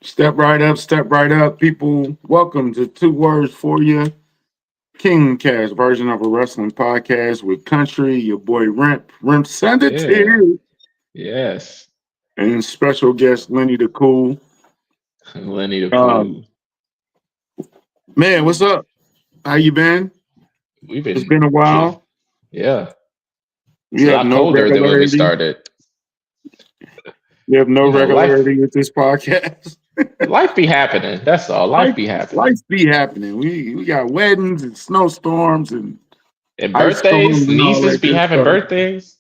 Step right up, people. Welcome to Two Words for You, King Cast version of a wrestling podcast with Country, your boy Rimp send it to Yeah. you, Yes. and special guest Lenny the Cool. Lenny the Um, Cool. man, what's up? How you been? We've It's been been a just while. yeah. We It's a have lot no colder than when we regularity. started. We have no You know, regularity with this podcast. life be happening. That's all. life, Life be happening. life be happening. We got weddings and snowstorms and And ice storms birthdays, and all nieces that be good having stuff. birthdays.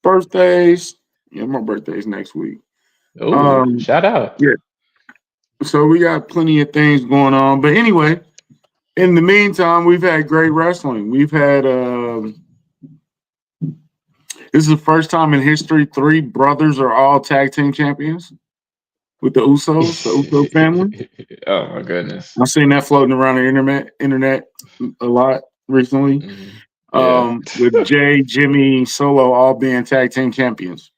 Birthdays. Yeah, my birthday's next week. Oh, Um, shout out. yeah. So we got plenty of things going on. But anyway, in the meantime, we've had great wrestling. We've had this is the first time in history three brothers are all tag team champions with the Usos, the Uso family. Oh my goodness. I've seen that floating around the internet a lot recently. Mhm. Yeah. With Jay, Jimmy, Solo all being tag team champions.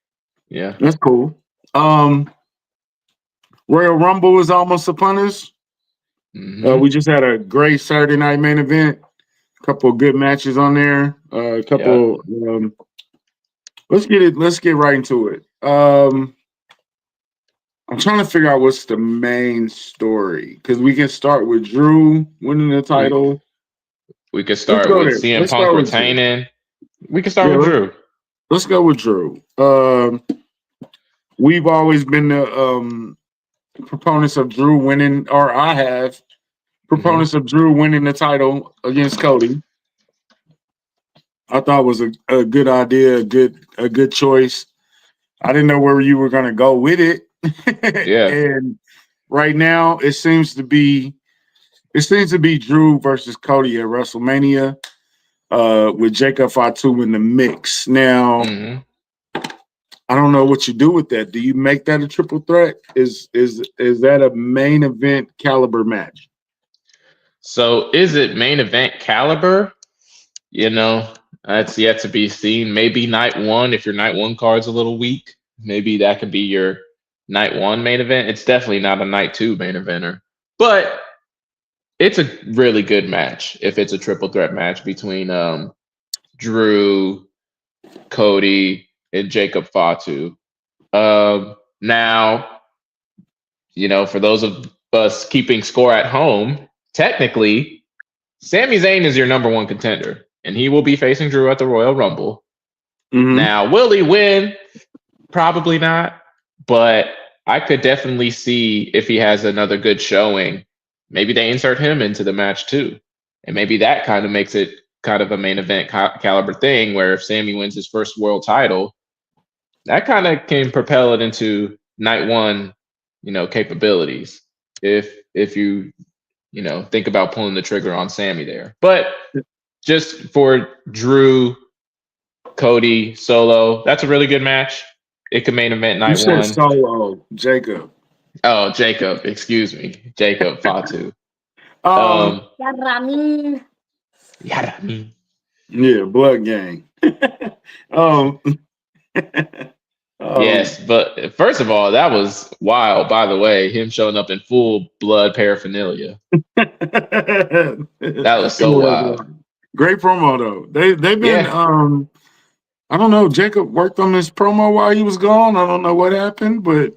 Yeah. That's cool. Um, Royal Rumble is almost upon us. We Hmm. just had a great Saturday night main event. A couple of good matches on there. A Yeah. couple. Let's get it. Let's get right into it. I'm trying to figure out what's the main story because we can start with Drew winning the We title. we could Let's start go with there. CM Let's Punk start with Drew. retaining. We can start Yeah, with Drew. let's go with Drew. We've always been the proponents of Drew winning, or I have Hmm. proponents of Drew winning the title against Cody. I thought it was a good idea, a good choice. I didn't know where you were going to go with it, Yeah. and right now it seems to be Drew versus Cody at WrestleMania, with Jacob Fatu in the mix. Now, Hmm. I don't know what you do with that. Do you make that a triple threat? Is that a main event caliber match? So is it main event caliber? You know, that's yet to be seen. Maybe night one, if your night one card's a little weak, maybe that could be your night one main event. It's definitely not a night two main eventer, but it's a really good match if it's a triple threat match between Drew, Cody, and Jacob Fatu. Now, for those of us keeping score at home, technically, Sami Zayn is your number one contender, and he will be facing Drew at the Royal Rumble. Mm-hmm. Now, will he win? Probably not, but I could definitely see if he has another good showing. Maybe they insert him into the match too, and maybe that kind of makes it kind of a main event caliber thing. Where if Sammy wins his first world title, that kind of can propel it into night one, capabilities. If you think about pulling the trigger on Sammy there, but just for Drew, Cody, Solo, that's a really good match. It could main event You night said one. Solo, Jacob. Oh, Jacob, excuse me, Jacob Fatu. Um, Um, yeah, I mean, yeah, Blood Gang. um, um, yes, but first of all, that was wild. By the way, him showing up in full blood paraphernalia. That was so wild. great promo though. They've been Yeah, I don't know. Jacob worked on this promo while he was gone. I don't know what happened, but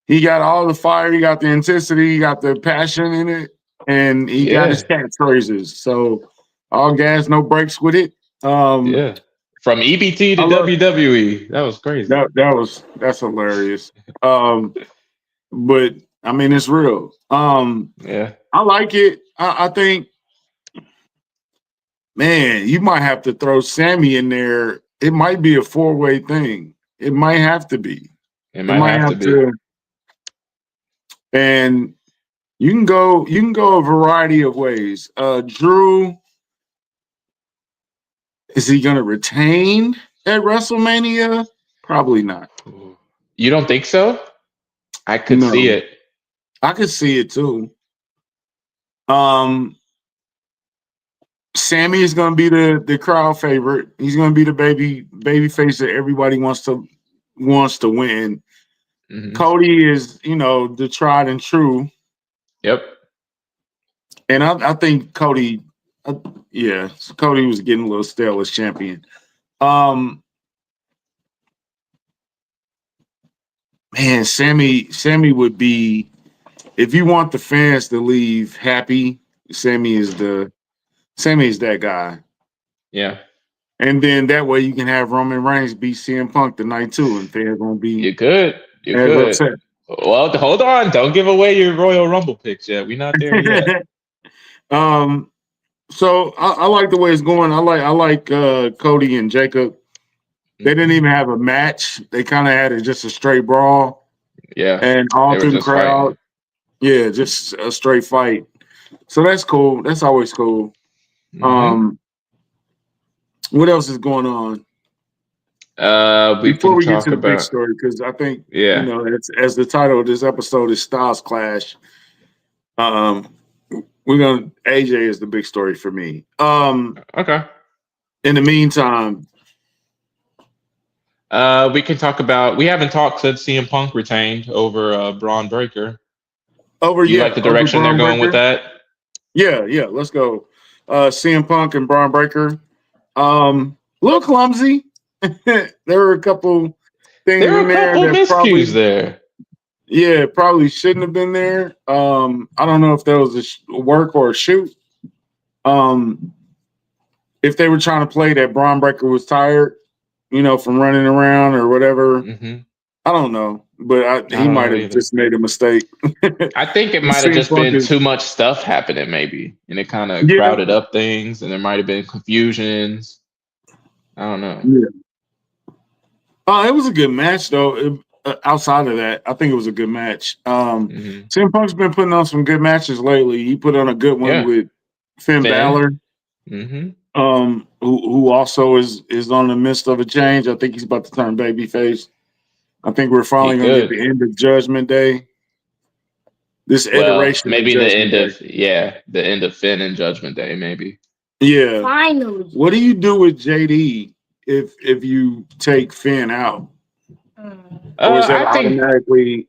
he got all the fire, he got the intensity, he got the passion in it, and he got his yeah, catchphrases. So all gas, no brakes with it. yeah. From EBT I to love WWE, that was crazy. that's hilarious. Um, but I mean it's real. Yeah, I like it. I think, man, you might have to throw Sammy in there. It might be a four-way thing. It might have to be. it It might might have to have be. to, and you can go a variety of ways. Drew, is he gonna retain at WrestleMania? Probably not. You don't think so? I could see No. it. I could see it too. Um, Sammy is gonna be the crowd favorite. He's gonna be the baby face that everybody wants to win. Cody is, the tried and true. Yep. And I think Cody, Cody was getting a little stale as champion. Man, Sammy would be, if you want the fans to leave happy, Sammy is that guy. Yeah. And then that way you can have Roman Reigns beat CM Punk tonight too, and fans won't be You could. upset. Well, hold on. Don't give away your Royal Rumble picks yet. We're not there yet. So I like the way it's going. I like Cody and Jacob. They didn't even have a match. They kind of had just a straight brawl. Yeah. And all through the crowd. Fighting. Yeah, just a straight fight. So that's cool. That's always cool. What else is going on? Before we get to the big story, because I think as the title of this episode is Styles Clash. AJ is the big story for me. Okay. In the meantime, we can talk about. We haven't talked since CM Punk retained over Braun Breaker. Do you like the direction they're going with that? Yeah. Let's go. CM Punk and Braun Breaker. A little clumsy. There were a couple things in there that probably there. Yeah, probably shouldn't have been there. I don't know if that was a work or a shoot. If they were trying to play that Braun Breaker was tired, from running around or whatever. I don't know, but he might have just made a mistake. I think it might have just been too much stuff happening, maybe, and it kind of crowded up things, and there might have been confusions. I don't know. Yeah. It was a good match, though. Outside of that, I think it was a good match. CM Punk's been putting on some good matches lately. He put on a good one with Finn Balor, who also is on the midst of a change. I think he's about to turn babyface. I think we're finally going to get the end of Judgment Day. This iteration, maybe the end of Finn and Judgment Day, maybe. Yeah. Finally. What do you do with JD if you take Finn out? Or is that automatically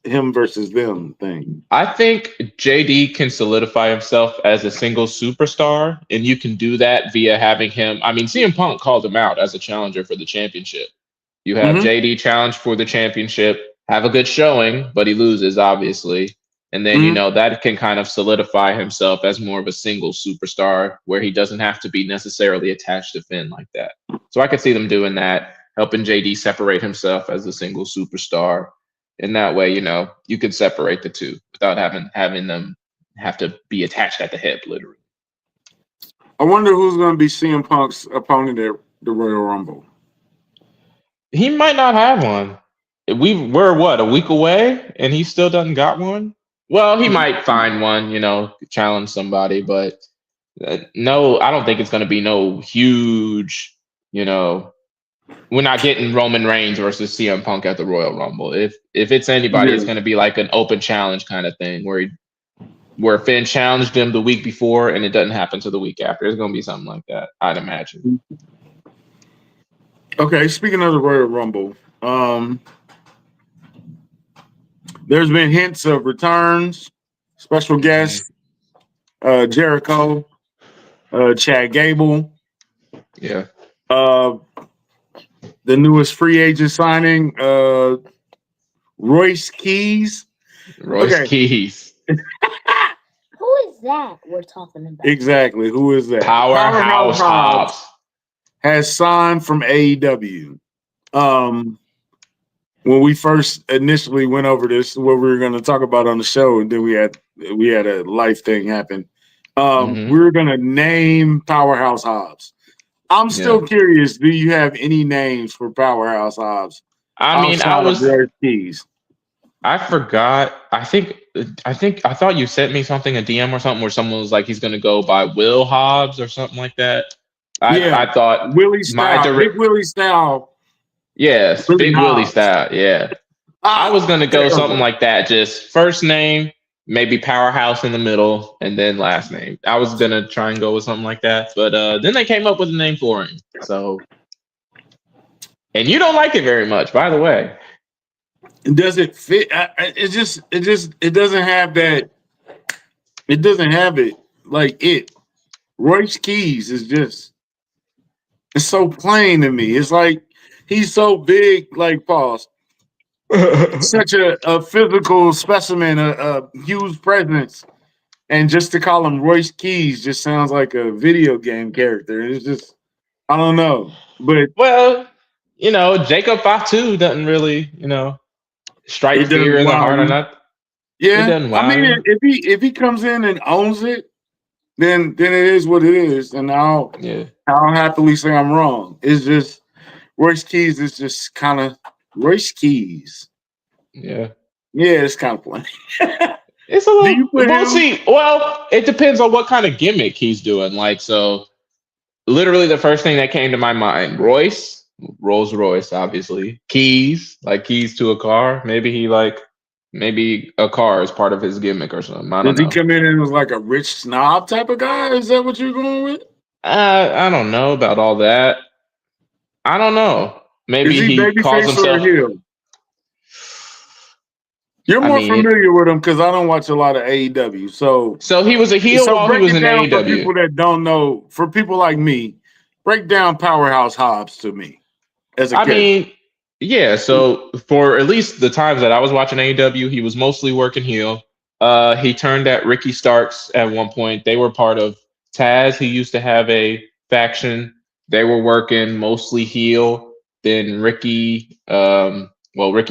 him versus them thing? I think JD can solidify himself as a single superstar, and you can do that via having him. I mean, CM Punk called him out as a challenger for the championship. You have JD challenge for the championship, have a good showing, but he loses, obviously. And then, that can kind of solidify himself as more of a single superstar where he doesn't have to be necessarily attached to Finn like that. So I could see them doing that, helping JD separate himself as a single superstar. And that way, you could separate the two without having them have to be attached at the hip, literally. I wonder who's going to be CM Punk's opponent at the Royal Rumble. He might not have one. We're a week away, and he still doesn't got one. Well, he might find one, challenge somebody, but no, I don't think it's going to be no huge, we're not getting Roman Reigns versus CM Punk at the Royal Rumble. If it's anybody, it's going to be like an open challenge kind of thing where Finn challenged him the week before and it doesn't happen till the week after. It's going to be something like that, I'd imagine. Okay, speaking of the Royal Rumble, there's been hints of returns, special guests, Jericho, Chad Gable. Yeah. The newest free agent signing, Royce Keys. Keys. Who is that we're talking about? Exactly. Who is that? Powerhouse Hobbs has signed from AEW. When we first initially went over this, what we were going to talk about on the show, and then we had a life thing happen. We were going to name Powerhouse Hobbs. I'm still curious. Do you have any names for Powerhouse Hobbs? I forgot. I thought you sent me something, a DM or something, where someone was like, he's going to go by Will Hobbs or something like that. I thought Willie Style, Big Willie Style. Yes, Big Willie Style. Yeah, I was going to go something like that. Just first name, maybe Powerhouse in the middle, and then last name. I was going to try and go with something like that, but then they came up with a name for him. So, and you don't like it very much, by the way. Does it fit? It doesn't have that. It doesn't have it like it. Royce Keys is just it's so plain to me. It's like he's so big, like pause. Such a physical specimen, a huge presence. And just to call him Royce Keys just sounds like a video game character. It's just I don't know. But Well, Jacob Fatu doesn't really, strike it fear doesn't in the wow heart or you. not. It Yeah. doesn't I wow mean you. if he comes in and owns it, then it is what it is. And Yeah. I'll happily say I'm wrong. It's just Royce Keys is just kind of Royce Keys. Yeah. Yeah, it's kind of plain. It's a Do little, you put we'll him? see. Well, it depends on what kind of gimmick he's doing. Like, so literally the first thing that came to my mind, Rolls Royce, obviously. Keys, like keys to a car. Maybe a car is part of his gimmick or something. I don't Does he know. come in and was like a rich snob type of guy? Is that what you're going with? I don't know about all that. I don't know. Is Maybe he he calls babyface or himself. heel? You're I more mean, familiar with him because I don't watch a lot of AEW. so he was a heel while he Break was it in down for AEW. people that don't know. For people like me, break down Powerhouse Hobbs to me as a I character. mean, yeah. So for at least the times that I was watching AEW, he was mostly working heel. He turned at Ricky Starks at one point. They were part of Taz. He used to have a faction. They were working mostly heel. Then Ricky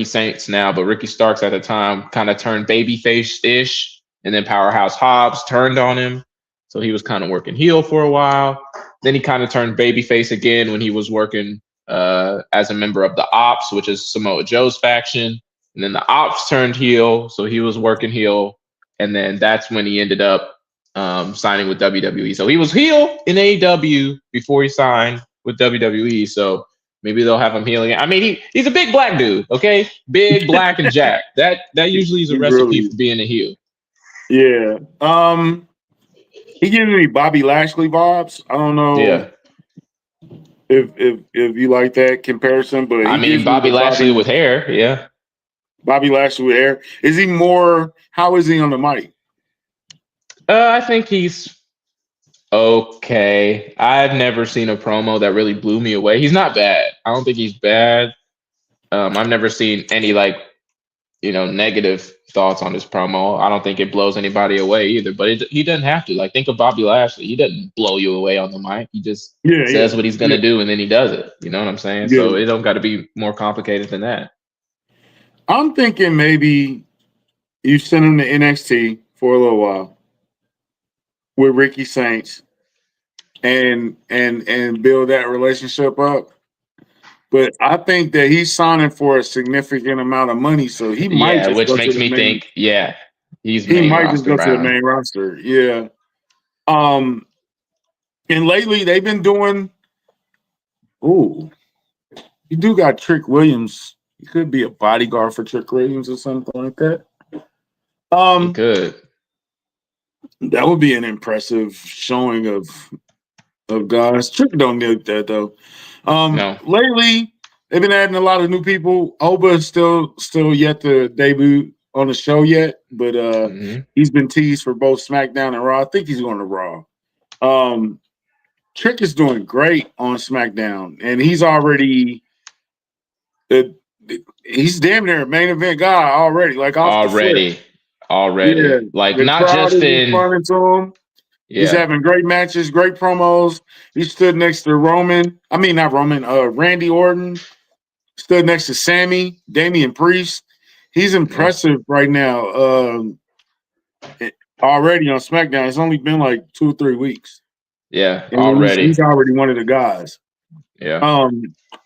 Saints now, but Ricky Starks at the time kind of turned babyface-ish. And then Powerhouse Hobbs turned on him. So he was kind of working heel for a while. Then he kind of turned babyface again when he was working as a member of the Ops, which is Samoa Joe's faction. And then the Ops turned heel, so he was working heel. And then that's when he ended up signing with WWE. So he was heel in AEW before he signed with WWE. So maybe they'll have him healing. I mean, he's a big black dude, okay? Big, black, and jacked. That usually is a He recipe really, for being a heel. yeah. He gives me Bobby Lashley vibes. I don't know Yeah. if you like that comparison, but I he mean, gives me Bobby the Lashley with hair, yeah. Bobby Lashley with hair. Is he more? How is he on the mic? I think he's okay. I've never seen a promo that really blew me away. He's not bad. I don't think he's bad. I've never seen any negative thoughts on his promo. I don't think it blows anybody away either. But he doesn't have to. Like, think of Bobby Lashley. He doesn't blow you away on the mic. He just says what he's gonna do, and then he does it. You know what I'm saying? Yeah. So it don't got to be more complicated than that. I'm thinking maybe you send him to NXT for a little while with Ricky Saints and build that relationship up. But I think that he's signing for a significant amount of money, so he might just which go to makes the me main. think, he's He main might just roster go to the bound. main roster. Yeah. And lately they've been doing. Ooh, you do got Trick Williams. He could be a bodyguard for Trick Williams or something like that. He could. That would be an impressive showing of guys. Trick don't need that though. No. Lately they've been adding a lot of new people. Oba is still yet to debut on the show yet, but he's been teased for both SmackDown and Raw. I think he's going to Raw. Trick is doing great on SmackDown, and he's already he's damn near a main event guy already. Like off the flip. Yeah, Like, the not crowd just is in. responding to him. Yeah. He's having great matches, great promos. He stood next to Randy Orton. Stood next to Sammy, Damian Priest. He's impressive right now. Already on SmackDown. It's only been like 2 or 3 weeks. Yeah, And already. He's already one of the guys. Yeah.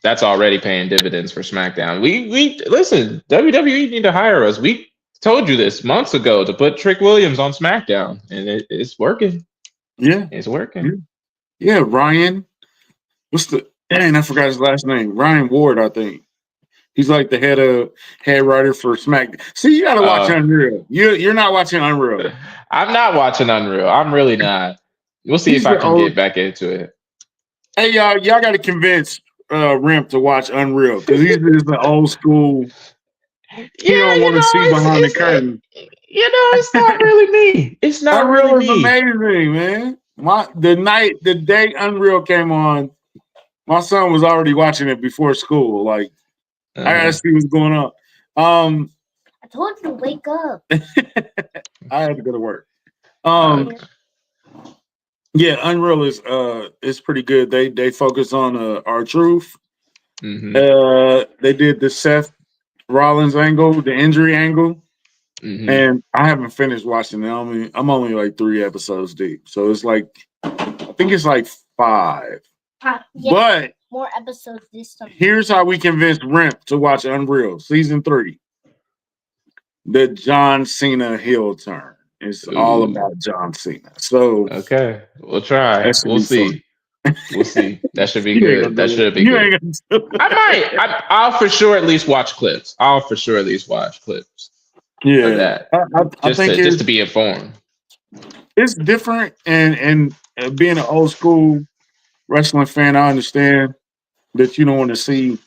That's already paying dividends for SmackDown. We listen, WWE need to hire us. We told you this months ago to put Trick Williams on SmackDown, and it's working. Yeah. It's working. Yeah, Ryan. I forgot his last name. Ryan Ward, I think. He's like the head writer for SmackDown. See, you gotta watch Unreal. You're not watching Unreal. I'm not watching Unreal. I'm really not. We'll see if I can get back into it. Hey, y'all got to convince Rimp to watch Unreal because he's the old school. He don't want to see behind the curtain. It's not really me. It's not Unreal really is me. amazing, man. The day Unreal came on, my son was already watching it before school. Like, I gotta see what's going on. I told you to wake up. I had to go to work. Yeah, Unreal is pretty good. They focus on R-Truth. They did the Seth Rollins angle, the injury angle, and I haven't finished watching it. I'm only like 3 episodes deep, so it's like I think it's like 5. Yeah, but more episodes this time. Here's how we convinced Rimp to watch Unreal season 3. The John Cena heel turn. It's all about John Cena. So okay, we'll try. We'll see. We'll see. That should be good. That should be good. I might. I'll for sure at least watch clips. Yeah. Of that. I think just to be informed. It's different, and being an old school wrestling fan, I understand that you don't want to see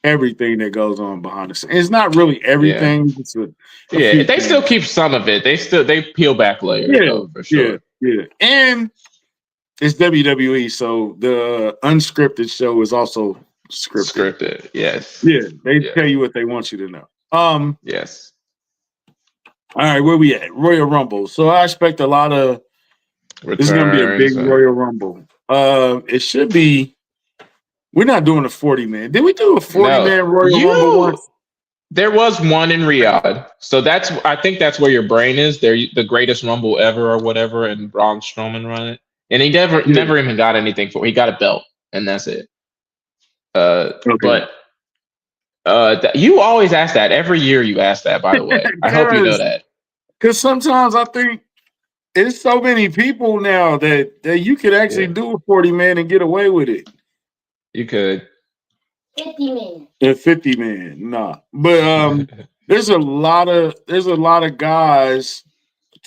everything that goes on behind the scenes. It's not really everything. Yeah. They still keep some of it. They peel back layers though, for sure. Yeah. And it's WWE, so the unscripted show is also scripted. Yes. Yeah. They tell you what they want you to know. Yes. All right, where we at? Royal Rumble. So I expect a lot of returns. This is gonna be a big Royal Rumble. It should be. We're not doing a 40-man. Did we do a 40-man Royal Rumble once? There was one in Riyadh. So I think that's where your brain is. They're the greatest Rumble ever or whatever, and Braun Strowman run it. And he never even got anything for it. He got a belt, and that's it. But you always ask that. Every year you ask that, by the way. I hope you know that. Because sometimes I think it's so many people now that you could actually do a 40-man and get away with it. You could. 50-man. Yeah, 50-man, nah. But there's a lot of guys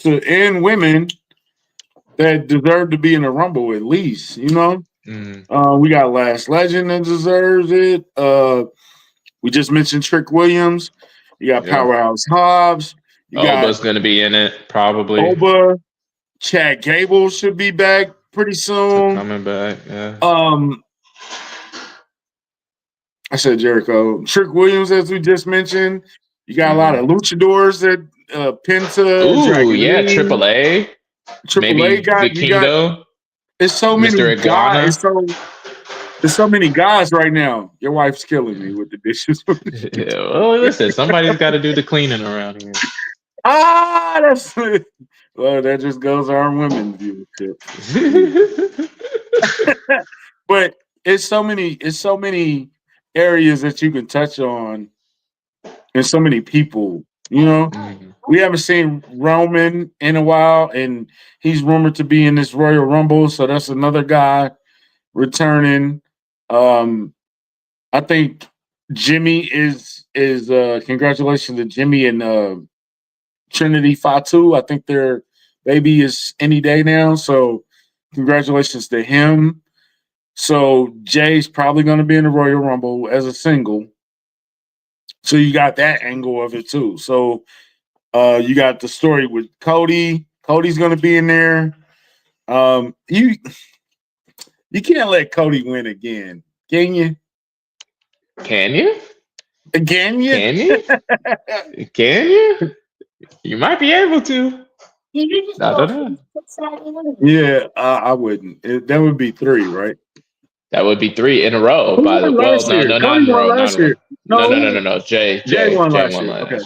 and women that deserve to be in the Rumble at least, you know? We got Last Legend that deserves it. We just mentioned Trick Williams. You got Powerhouse Hobbs. Oba's going to be in it, probably. Oba. Chad Gable should be back pretty soon. Coming back, yeah. I said Jericho. Trick Williams, as we just mentioned. You got a lot of luchadors that Penta. Ooh, yeah, AAA. AAA got. It's so many guys. There's so many guys right now. Your wife's killing me with the dishes. Well, listen, somebody's got to do the cleaning around here. That's well, that just goes our women's viewership. But it's so many areas that you can touch on, and so many people. You know, we haven't seen Roman in a while, and he's rumored to be in this Royal Rumble, so that's another guy returning. I think Jimmy is congratulations to Jimmy and Trinity Fatu. I think their baby is any day now, so congratulations to him. So Jay's probably going to be in the Royal Rumble as a single. So you got that angle of it too. So you got the story with Cody. Cody's going to be in there. You can't let Cody win again, can you? Can you? Can you? Can you? Can you? You might be able to. I don't know. Yeah, I wouldn't. That would be 3, right? That would be 3 in a row. By the way, no, not in a row. No. Jay won last year. Okay.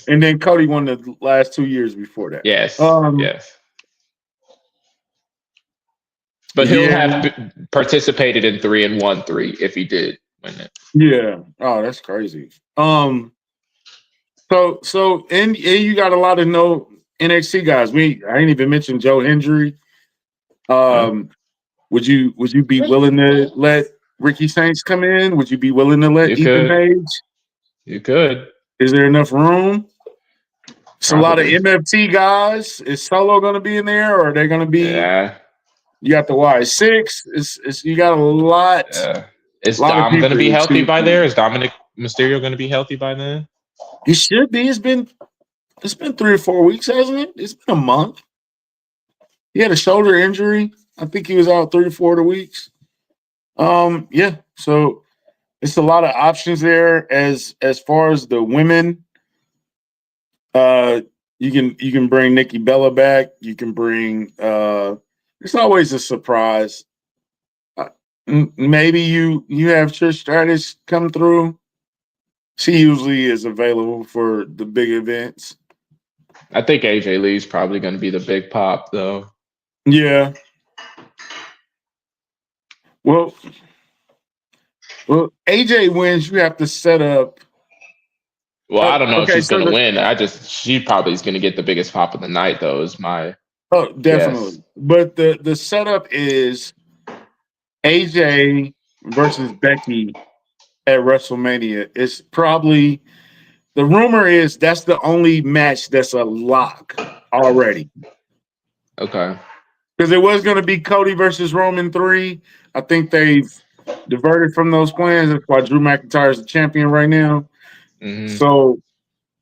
And then Cody won the last 2 years before that. Yes. Yes. But he'll have participated in 3 and won 3 if he did win it. Yeah. Oh, that's crazy. So and you got a lot of NXT guys. I ain't even mentioned Joe Hendry. Would you be willing to let Ricky Saints come in? Would you be willing to let Ethan Page? You could. Is there enough room? It's a lot of MFT guys. Is Solo going to be in there, or are they going to be? Yeah. You got the Y6. It's you got a lot. Yeah. Is Dom going to be healthy by there? Is Dominic Mysterio going to be healthy by then? He should be. It's been 3 or 4 weeks, hasn't it? It's been a month. He had a shoulder injury. I think he was out 3 to 4 weeks. Yeah. So it's a lot of options there as far as the women. You can bring Nikki Bella back. You can bring. It's always a surprise. Maybe you have Trish Stratus come through. She usually is available for the big events. I think AJ Lee's probably going to be the big pop, though. Yeah. Well, AJ wins. You have to set up. Well, I don't know if she's so going to win. She probably is going to get the biggest pop of the night, though. Is my definitely. guess. But the setup is AJ versus Becky at WrestleMania. It's probably the rumor is that's the only match that's a lock already. Okay. Because it was going to be Cody versus Roman 3. I think they've diverted from those plans. That's why Drew McIntyre is the champion right now. Mm-hmm. So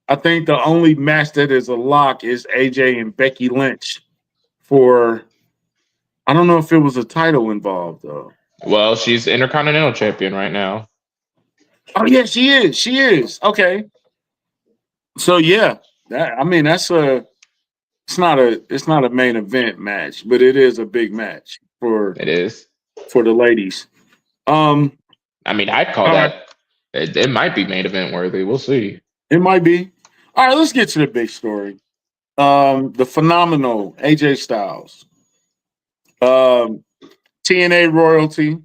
I think the only match that is a lock is AJ and Becky Lynch for, I don't know if it was a title involved, though. Well, she's Intercontinental Champion right now. Oh, yeah, she is. She is. Okay. So, yeah, that's it's not a main event match, but it is a big match It is for the ladies. I mean, I'd call that it might be main event worthy. We'll see. It might be. All right, let's get to the big story. The phenomenal AJ Styles. TNA royalty.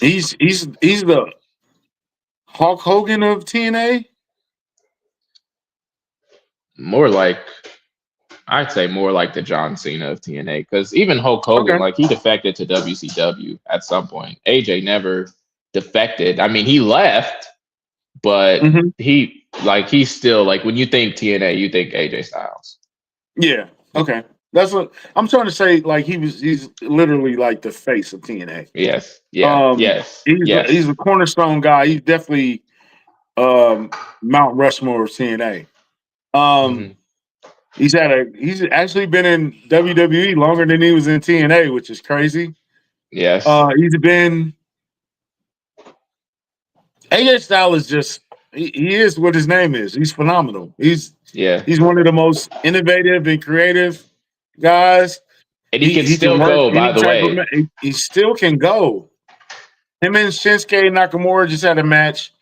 He's the Hulk Hogan of TNA. I'd say more like the John Cena of TNA, because even Hulk Hogan, like, he defected to WCW at some point. AJ never defected. I mean, he left, but he's still, like, when you think TNA, you think AJ Styles. Yeah. Okay. That's what I'm trying to say. Like, he's literally like the face of TNA. Yes. Yeah. Yes. He's a cornerstone guy. He's definitely Mount Rushmore of TNA. He's actually been in WWE longer than he was in TNA, which is crazy. Yes. He's been AJ Styles is just he is what his name is. He's phenomenal. He's one of the most innovative and creative guys. And he can still go, by the way. He still can go. Him and Shinsuke Nakamura just had a match.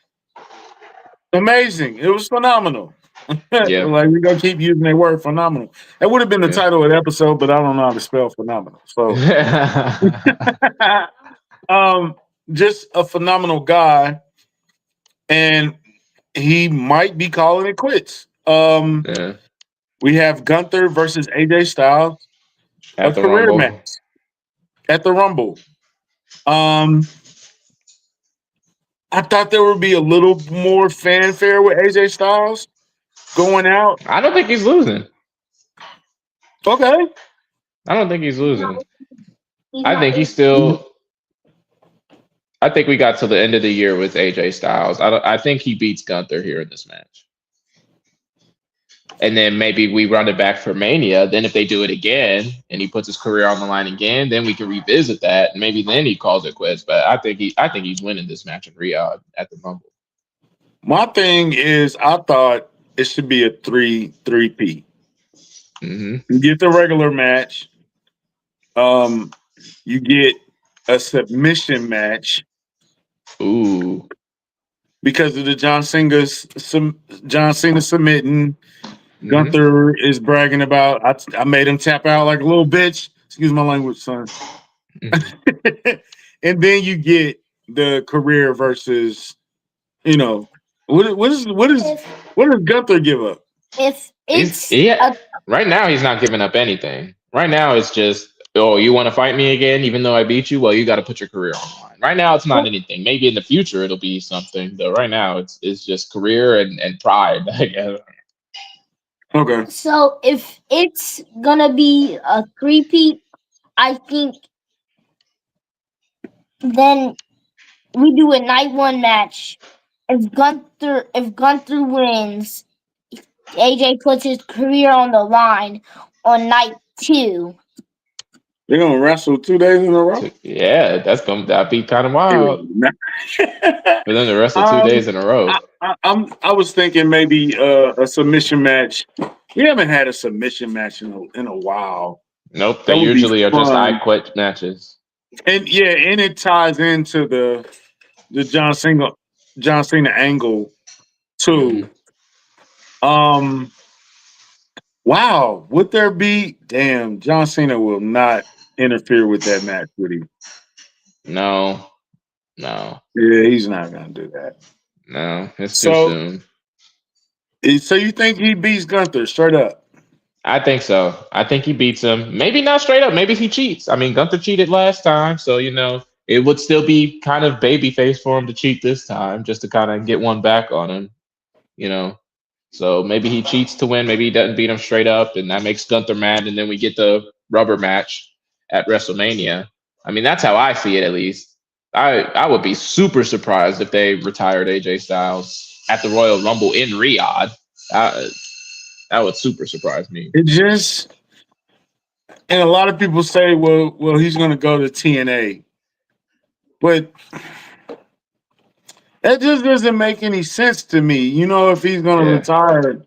Amazing. It was phenomenal. Yeah. Like, we're gonna keep using that word phenomenal. That would have been the title of the episode, but I don't know how to spell phenomenal. So just a phenomenal guy. And he might be calling it quits. We have Gunther versus AJ Styles, a career match at the Rumble. I thought there would be a little more fanfare with AJ Styles going out. I don't think he's losing. Okay. I don't think he's losing. I think he's still. I think we got to the end of the year with AJ Styles. I think he beats Gunther here in this match. And then maybe we run it back for Mania. Then if they do it again and he puts his career on the line again, then we can revisit that. And maybe then he calls it quits. But I think he's winning this match in Riyadh at the Rumble. My thing is, I thought it should be a 3-3-P. You get the regular match. You get a submission match. Ooh. Because of the John Cena submitting. Gunther is bragging about, I made him tap out like a little bitch. Excuse my language, son. And then you get the career versus, what does Gunther give up? If it's right now, he's not giving up anything. Right now, it's just, oh, you want to fight me again, even though I beat you? Well, you got to put your career on the line. Right now, it's not anything. Maybe in the future it'll be something, but right now it's just career and pride, I guess. Okay. So if it's gonna be a 3-peat, I think then we do a night one match if Gunther wins, AJ puts his career on the line on night 2. They're gonna wrestle 2 days in a row. Yeah, that'd be kind of wild for them to wrestle 2 days in a row. I was thinking maybe a submission match. We haven't had a submission match in a while. Nope, they usually are just I Quit matches. And it ties into the John Cena angle too. Wow, would there be? Damn, John Cena will not interfere with that match, would he? No. Yeah, he's not gonna do that. No, it's too soon. So you think he beats Gunther straight up? I think so. I think he beats him. Maybe not straight up. Maybe he cheats. I mean, Gunther cheated last time, so it would still be kind of babyface for him to cheat this time, just to kind of get one back on him. So maybe he cheats to win. Maybe he doesn't beat him straight up, and that makes Gunther mad, and then we get the rubber match at WrestleMania. I mean, that's how I see it, at least. I would be super surprised if they retired AJ Styles at the Royal Rumble in Riyadh. That would super surprise me. And a lot of people say, well, he's going to go to TNA, but that just doesn't make any sense to me. If he's going to retire,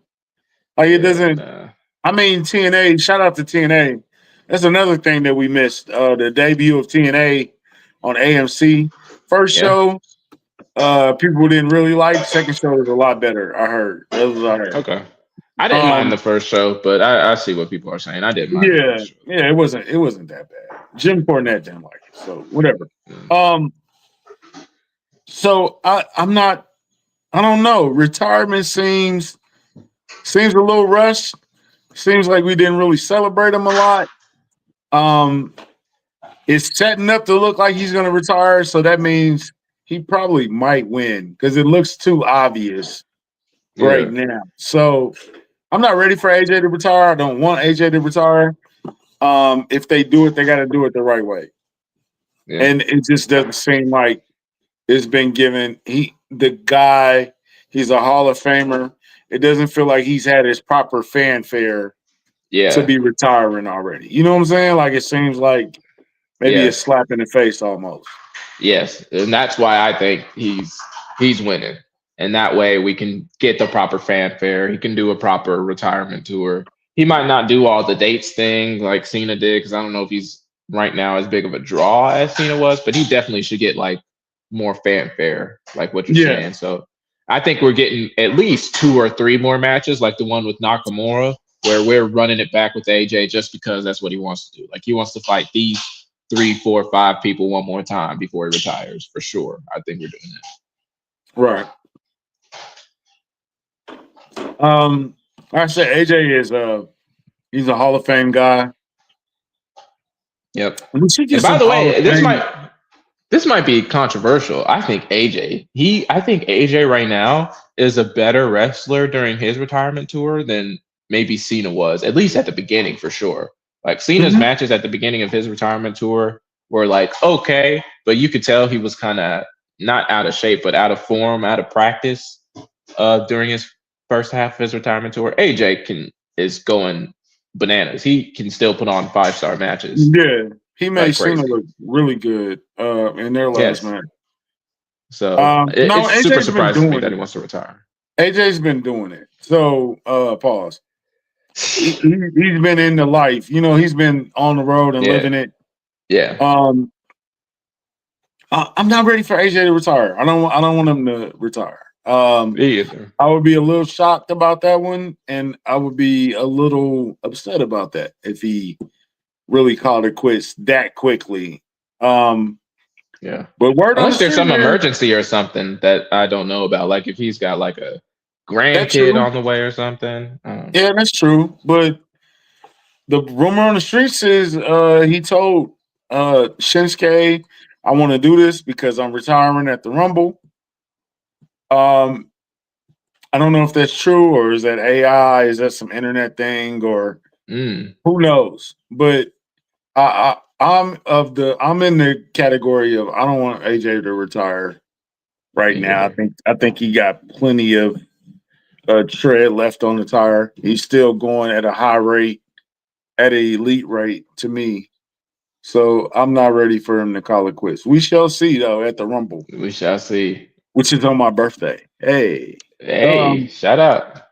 like it doesn't. I mean, TNA. Shout out to TNA. That's another thing that we missed. The debut of TNA on AMC. First show, people didn't really like. Second show was a lot better. I heard. That was what I heard. Okay. I didn't mind the first show, but I see what people are saying. I didn't mind. Yeah, it wasn't that bad. Jim Cornette didn't like it, so whatever. So I'm not. I don't know. Retirement seems a little rushed. Seems like we didn't really celebrate him a lot. It's setting up to look like he's going to retire, so that means he probably might win because it looks too obvious right now. So I'm not ready for AJ to retire. I don't want AJ to retire. If they do it, they got to do it the right way. Yeah. And it just doesn't seem like it's been given. He's a Hall of Famer. It doesn't feel like he's had his proper fanfare to be retiring already. You know what I'm saying? Like it seems like maybe a slap in the face almost. Yes, and that's why I think he's winning. And that way we can get the proper fanfare. He can do a proper retirement tour. He might not do all the dates thing like Cena did, because I don't know if he's right now as big of a draw as Cena was, but he definitely should get like more fanfare, like what you're saying. So I think we're getting at least 2 or 3 more matches, like the one with Nakamura, where we're running it back with AJ just because that's what he wants to do. Like he wants to fight these 3, 4, 5 people one more time before he retires, for sure. I think we're doing that. Right. I said AJ is he's a Hall of Fame guy. Yep. And by the way, this might be controversial. I think AJ right now is a better wrestler during his retirement tour than maybe Cena was, at least at the beginning, for sure. Like Cena's matches at the beginning of his retirement tour were like okay, but you could tell he was kind of not out of shape, but out of form, out of practice during his first half of his retirement tour. AJ is going bananas. He can still put on 5-star matches. Yeah, he made Cena look really good in their last match. So it's super surprising to me that he wants to retire. AJ's been doing it. So pause. He's been in the life. He's been on the road and living it. Yeah. I'm not ready for AJ to retire. I don't want him to retire. Me either. I would be a little shocked about that one, and I would be a little upset about that if he really called it quits that quickly. Yeah. But unless there's some emergency or something that I don't know about, like if he's got like a grandkid on the way or something. Yeah, that's true. But the rumor on the streets is he told Shinsuke, I want to do this because I'm retiring at the Rumble. I don't know if that's true or is that AI? Is that some internet thing or who knows? But I'm in the category of I don't want AJ to retire right now. I think he got plenty of tread left on the tire. He's still going at a high rate, at an elite rate to me. So I'm not ready for him to call it quits. We shall see though at the Rumble. We shall see. Which is on my birthday. Hey. Shout out.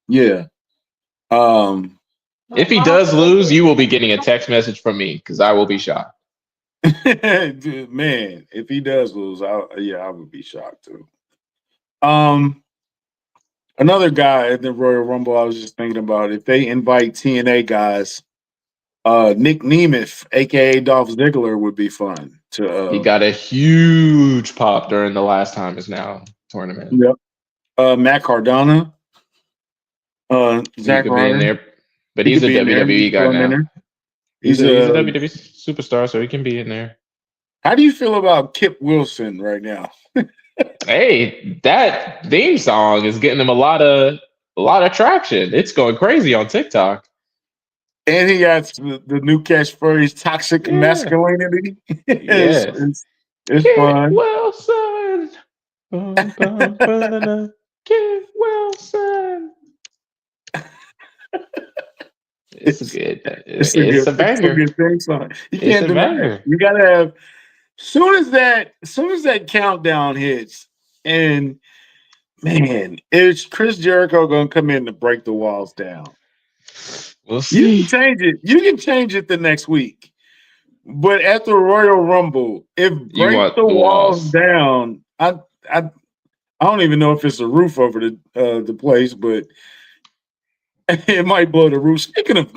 Yeah. If he does lose, you will be getting a text message from me because I will be shocked. Man, if he does lose, I would be shocked too. Another guy at the Royal Rumble, I was just thinking about if they invite TNA guys, Nick Nemeth, aka Dolph Ziggler, would be fun. He got a huge pop during the last Time Is Now tournament. Yep. Matt Cardona. Zach Ryder. In there, but he's a WWE guy now. He's a WWE superstar, so he can be in there. How do you feel about Kip Wilson right now? Hey, that theme song is getting him a lot of traction. It's going crazy on TikTok. And he got the new catchphrase, toxic masculinity. It's fun. Wilson. Kip Wilson. It's good. It's a banger. It's a good thing song. You can't deny it. You gotta have soon as that countdown hits, and man, is Chris Jericho gonna come in to break the walls down? We'll see. You can change it. You can change it the next week. But at the Royal Rumble, if break the walls down, I don't even know if it's a roof over the place, but it might blow the roof. Speaking of,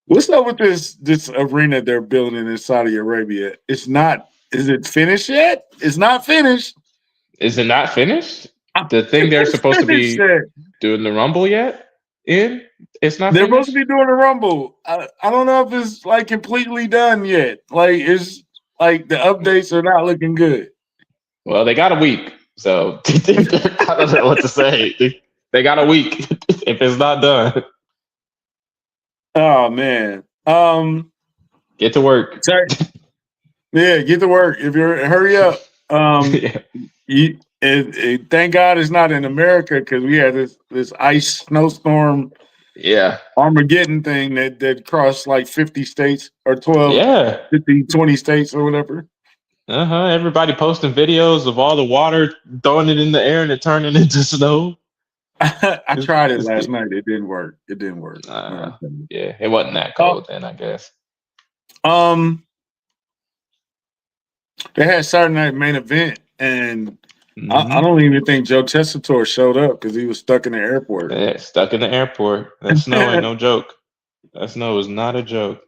what's up with this arena they're building in Saudi Arabia? It's not. Is it finished yet? It's not finished. Is it not finished? The thing they're supposed to be doing the Rumble yet? It's not. They're finished? supposed to be doing the Rumble. I don't know if it's like completely done yet. Like it's like the updates are not looking good. Well, they got a week, so I don't know what to say. They got a week if it's not done. Oh man. Get to work. Sorry. Yeah, get to work. If you're hurry up. Thank God it's not in America because we had this ice snowstorm. Yeah. Armageddon thing that crossed like 50 states or 12, 50, 20 states or whatever. Everybody posting videos of all the water, throwing it in the air and it turning into snow. I tried it last night. It didn't work. Yeah, it wasn't that cold then, I guess. They had Saturday Night Main Event, and I don't even think Joe Tessitore showed up because he was stuck in the airport. Yeah, stuck in the airport. That snow ain't no joke. That snow is not a joke.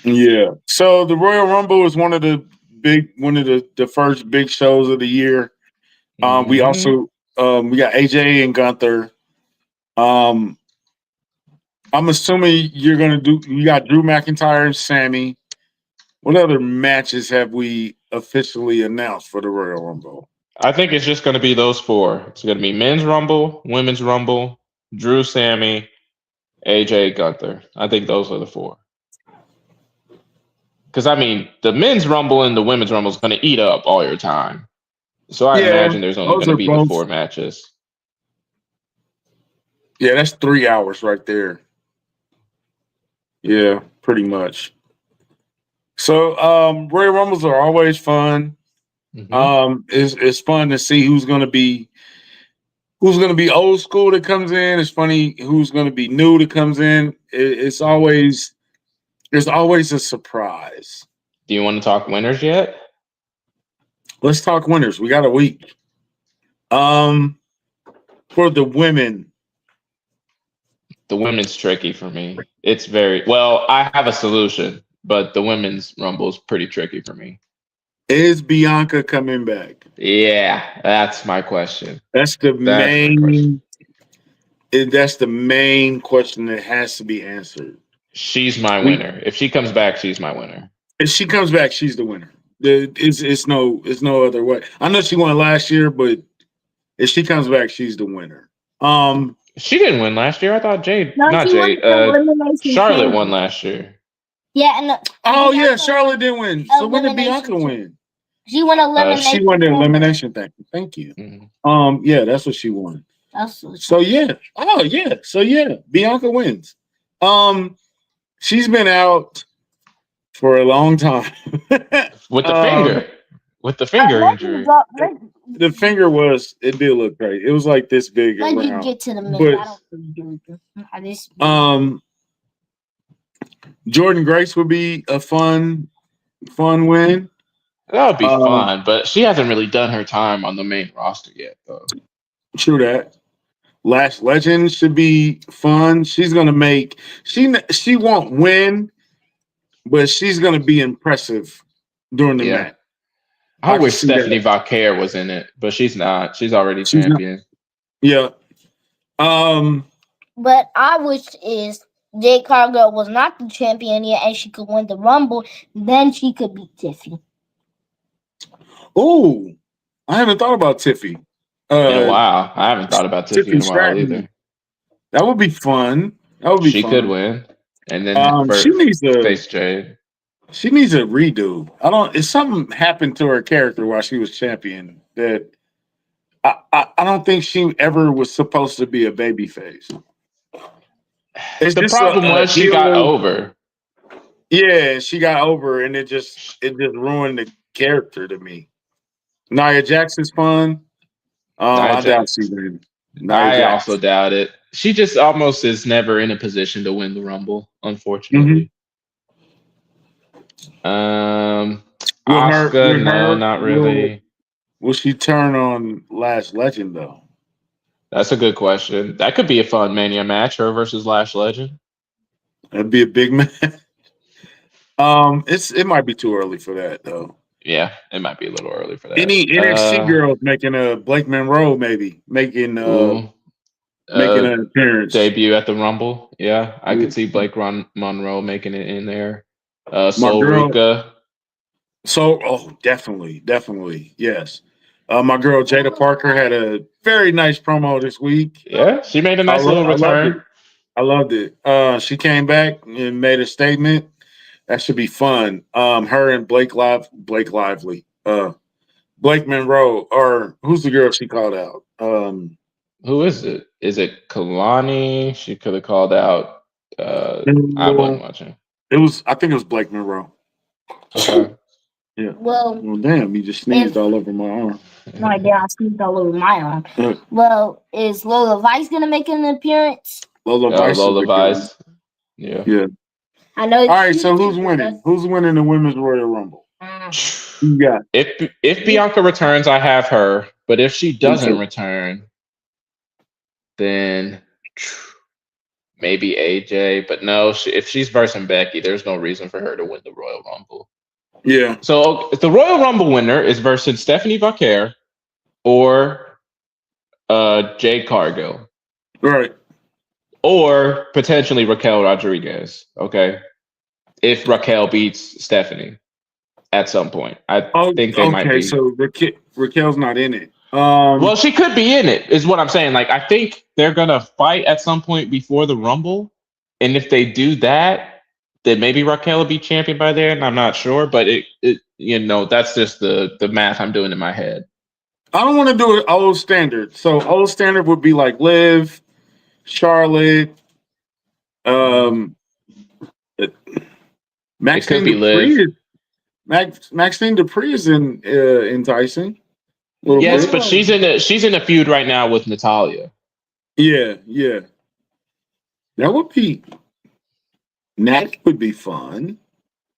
Yeah. So the Royal Rumble is one of the first big shows of the year. We also we got AJ and Gunther. I'm assuming you got Drew McIntyre and Sammy. What other matches have we officially announced for the Royal Rumble? I think it's just going to be those four. It's going to be Men's Rumble, Women's Rumble, Drew, Sammy, AJ, Gunther. I think those are the four. Because, I mean, the Men's Rumble and the Women's Rumble is going to eat up all your time. So I imagine there's only going to be the four matches. Yeah, that's 3 hours right there. Yeah, pretty much. So Royal Rumbles are always fun. It's fun to see who's gonna be old school that comes in. It's funny who's gonna be new that comes in. There's always a surprise. Do you want to talk winners yet? Let's talk winners. We got a week. For the women. The women's tricky for me. It's very well, I have a solution, but the women's Rumble is pretty tricky for me. Is Bianca coming back? Yeah, that's my question. That's the main question that has to be answered. She's my winner. If she comes back, she's my winner. If she comes back, she's the winner. It's no other way. I know she won last year, but if she comes back, she's the winner. She didn't win last year. I thought Charlotte won last year. Yeah, Charlotte didn't win. So when did Bianca win? She won elimination. She won the elimination thing. Thank you. Yeah, that's what she won. So yeah. Oh yeah. So yeah, Bianca wins. She's been out for a long time. With the finger. With the finger injury. The finger it did look great. It was like this big Let around. me get to the middle. Jordan Grace would be a fun win. That would be fun, but she hasn't really done her time on the main roster yet, though. True that. Lash Legend should be fun. She's gonna make she won't win, but she's gonna be impressive during the match. I wish Stephanie Vaquer was in it, but she's not. She's already champion. Yeah. But I wish is Jade Cargill was not the champion yet, and she could win the Rumble. Then she could beat Tiffy. Oh, I haven't thought about Tiffy. In a while. I haven't thought about Tiffy in a while either. That would be fun. That would be she fun. Could win. And then she needs to face Jade. She needs a redo. If something happened to her character while she was champion that I don't think she ever was supposed to be a baby face. The problem was she got over. Yeah, she got over, and it just ruined the character to me. Nia Jackson's fun. I doubt she did. I also doubt it. She just almost is never in a position to win the Rumble, unfortunately. Asuka, no, not really. Will she turn on Lash Legend though? That's a good question. That could be a fun Mania match, her versus Lash Legend. That'd be a big match. It might be too early for that though. Yeah, it might be a little early for that. Any NXT girls making a Blake Monroe maybe making an appearance, debut at the Rumble. Yeah, I could see Blake Monroe making it in there. Soul Ruka. Definitely, yes. My girl Jada Parker had a very nice promo this week. Yeah, she made a nice little return. I loved it. She came back and made a statement. That should be fun. Her and Blake Lively. Blake Monroe, or who's the girl she called out? Who is it? Is it Kalani? She could have called out. I wasn't watching. I think it was Blake Monroe. Okay. Yeah. Well, damn, you just sneezed all over my arm. No idea, I sneezed all over my arm. Well, is Lola Vice gonna make an appearance? Lola Vice. Yeah. Yeah. I know. All right, so who's winning? Who's winning the Women's Royal Rumble? Yeah. If Bianca returns, I have her. But if she doesn't return, then maybe AJ. But no, if she's versing Becky, there's no reason for her to win the Royal Rumble. Yeah. So if the Royal Rumble winner is versus Stephanie Vaquer or Jade Cargill. Right. Or potentially Raquel Rodriguez. Okay. If Raquel beats Stephanie at some point. I think they might be. Okay, so Raquel's not in it. Well, she could be in it, is what I'm saying. Like, I think they're going to fight at some point before the Rumble. And if they do that, then maybe Raquel will be champion by then. I'm not sure, but that's just the math I'm doing in my head. I don't want to do it old standard. So old standard would be like Liv, Charlotte, Maxine Dupree. Maxine Dupree is enticing. Yes, but she's in a feud right now with Natalya. Yeah. That would be. Natty would be fun.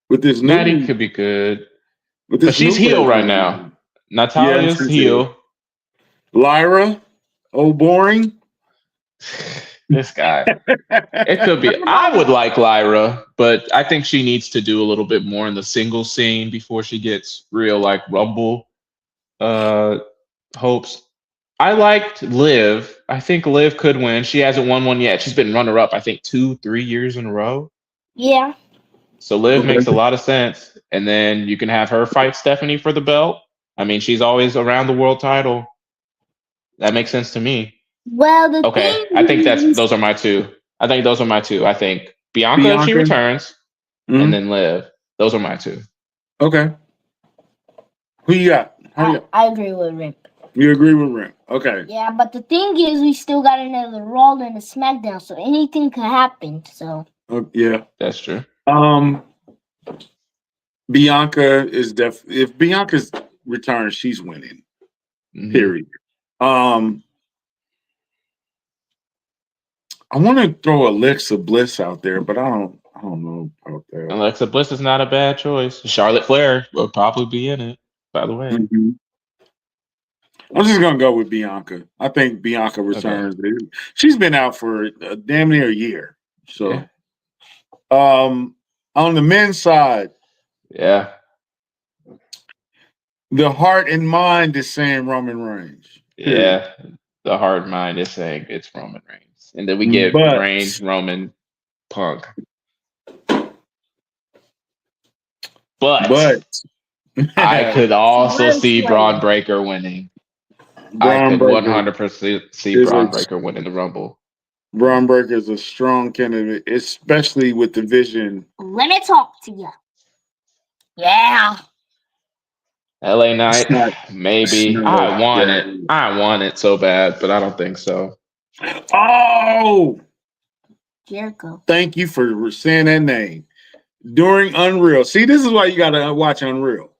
With this Natty could be good. But she's heel right now. Natalya's heel. Lyra, boring. This guy. It could be. I would like Lyra, but I think she needs to do a little bit more in the single scene before she gets real like Rumble hopes. I liked Liv. I think Liv could win. She hasn't won one yet. She's been runner up, I think 2-3 years in a row. Yeah. So Liv makes a lot of sense. And then you can have her fight Stephanie for the belt. I mean, she's always around the world title. That makes sense to me. Well, I think those are my two. I think Bianca if she returns, and then Liv. Those are my two. Okay. Who you got? I agree with Rimp. You agree with Rimp? Okay. Yeah, but the thing is, we still got another Raw and a SmackDown, so anything could happen. So Yeah, that's true. Bianca is if Bianca's returns, she's winning. Mhm. Period. I want to throw Alexa Bliss out there, but I don't know about that. Alexa Bliss is not a bad choice. Charlotte Flair will probably be in it, by the way. Mm-hmm. I'm just gonna go with Bianca. I think Bianca returns. Okay. She's been out for damn near a year. So, yeah. On the men's side, yeah, the heart and mind is saying Roman Reigns. Yeah, the heart and mind is saying it's Roman Reigns, and then we get Reigns, Roman, Punk. But I could also see Braun Breaker winning. I could 100% see Braun Breaker winning the Rumble. Braun Breaker is a strong candidate, especially with the vision. Let me talk to you. Yeah. LA Knight, maybe. I want it. I want it so bad, but I don't think so. Oh! Jericho. Thank you for saying that name. During Unreal. See, this is why you got to watch Unreal.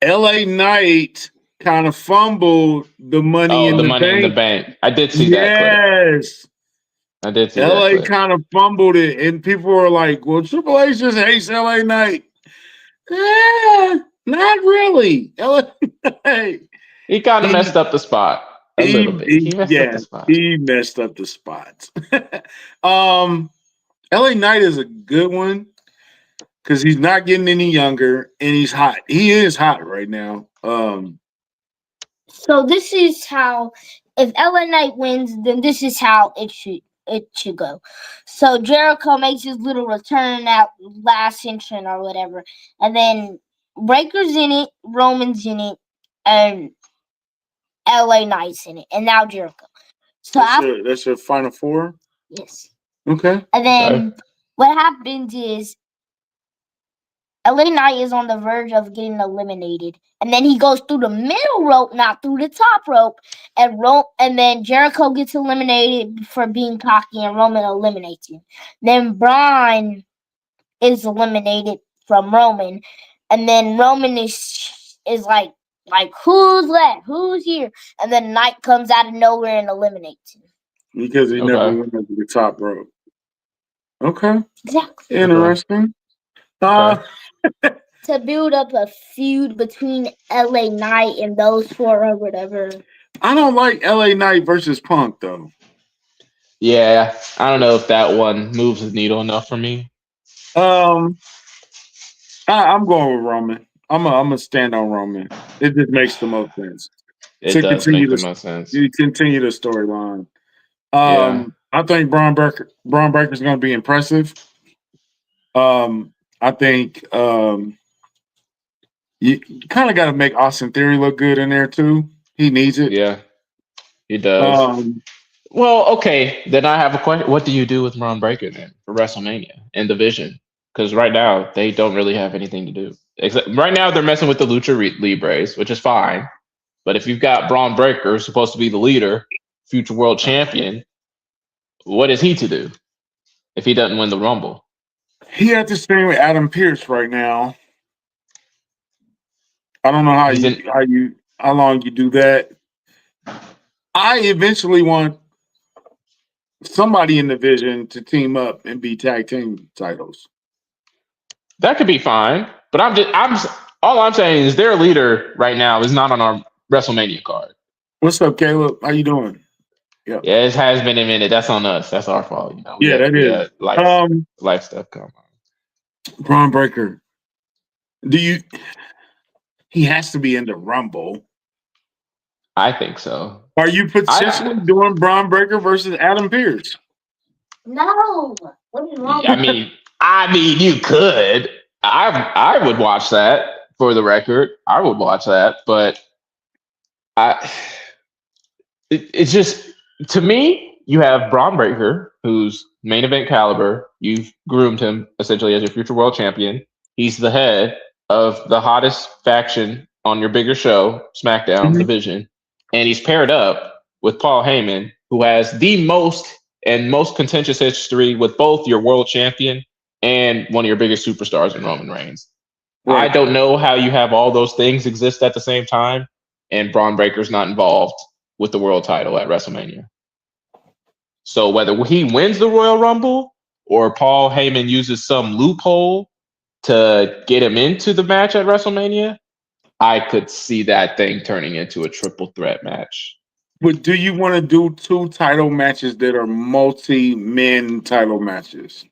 LA Knight kind of fumbled the money in the money bank. in the bank. I did see that clip. Yes. I did see LA that clip. kind of fumbled it, and people were like, well, Triple H just hates LA Knight. Not really. LA Knight. He kind of messed up the spot a little bit. He messed up the spot. He messed up the spots. LA Knight is a good one because he's not getting any younger and he's hot. He is hot right now. So this is how, if LA Knight wins, then this is how it should go. So Jericho makes his little return at last entrant or whatever, and then Breaker's in it, Roman's in it, and LA Knight's in it, and now Jericho. So that's your final four? Yes. Okay. And then what happens is LA Knight is on the verge of getting eliminated, and then he goes through the middle rope, not through the top rope, and then Jericho gets eliminated for being cocky, and Roman eliminates him. Then Braun is eliminated from Roman, and then Roman is like who's left? Who's here? And then Knight comes out of nowhere and eliminates him. Because he never went up to the top rope. Okay. Exactly. Interesting. To build up a feud between LA Knight and those four or whatever. I don't like LA Knight versus Punk though. Yeah, I don't know if that one moves the needle enough for me. I'm going with Roman. I'm gonna stand on Roman. It just makes the most sense. It does make the most sense. You continue the storyline. I think Braun Breaker's going to be impressive. I think you kind of got to make Austin Theory look good in there too. He needs it. Yeah, he does. Well, okay. Then I have a question. What do you do with Braun Breaker then for WrestleMania in the Vision? Because right now they don't really have anything to do. Right now they're messing with the Lucha Libres, which is fine. But if you've got Braun Breaker, who's supposed to be the leader, future world champion, what is he to do if he doesn't win the Rumble? He had to stay with Adam Pearce right now. I don't know how long you do that. I eventually want somebody in the Vision to team up and be tag team titles. That could be fine, but all I'm saying is their leader right now is not on our WrestleMania card. What's up, Caleb? How you doing? Yeah, it has been a minute. That's on us. That's our fault. You know. That is life stuff come on. Braun Breaker. He has to be in the Rumble. I think so. Are you potentially doing Braun Breaker versus Adam Pearce? No. What is wrong? I mean, you could. I would watch that for the record. I would watch that, but it's just, to me, you have Braun Breaker, who's main event caliber. You've groomed him essentially as your future world champion. He's the head. of the hottest faction on your bigger show, SmackDown division, and he's paired up with Paul Heyman, who has the most contentious history with both your world champion and one of your biggest superstars in Roman Reigns. Right. I don't know how you have all those things exist at the same time, and Braun Breaker's not involved with the world title at WrestleMania. So whether he wins the Royal Rumble or Paul Heyman uses some loophole to get him into the match at WrestleMania, I could see that thing turning into a triple threat match. But do you want to do 2 title matches that are multi-men title matches?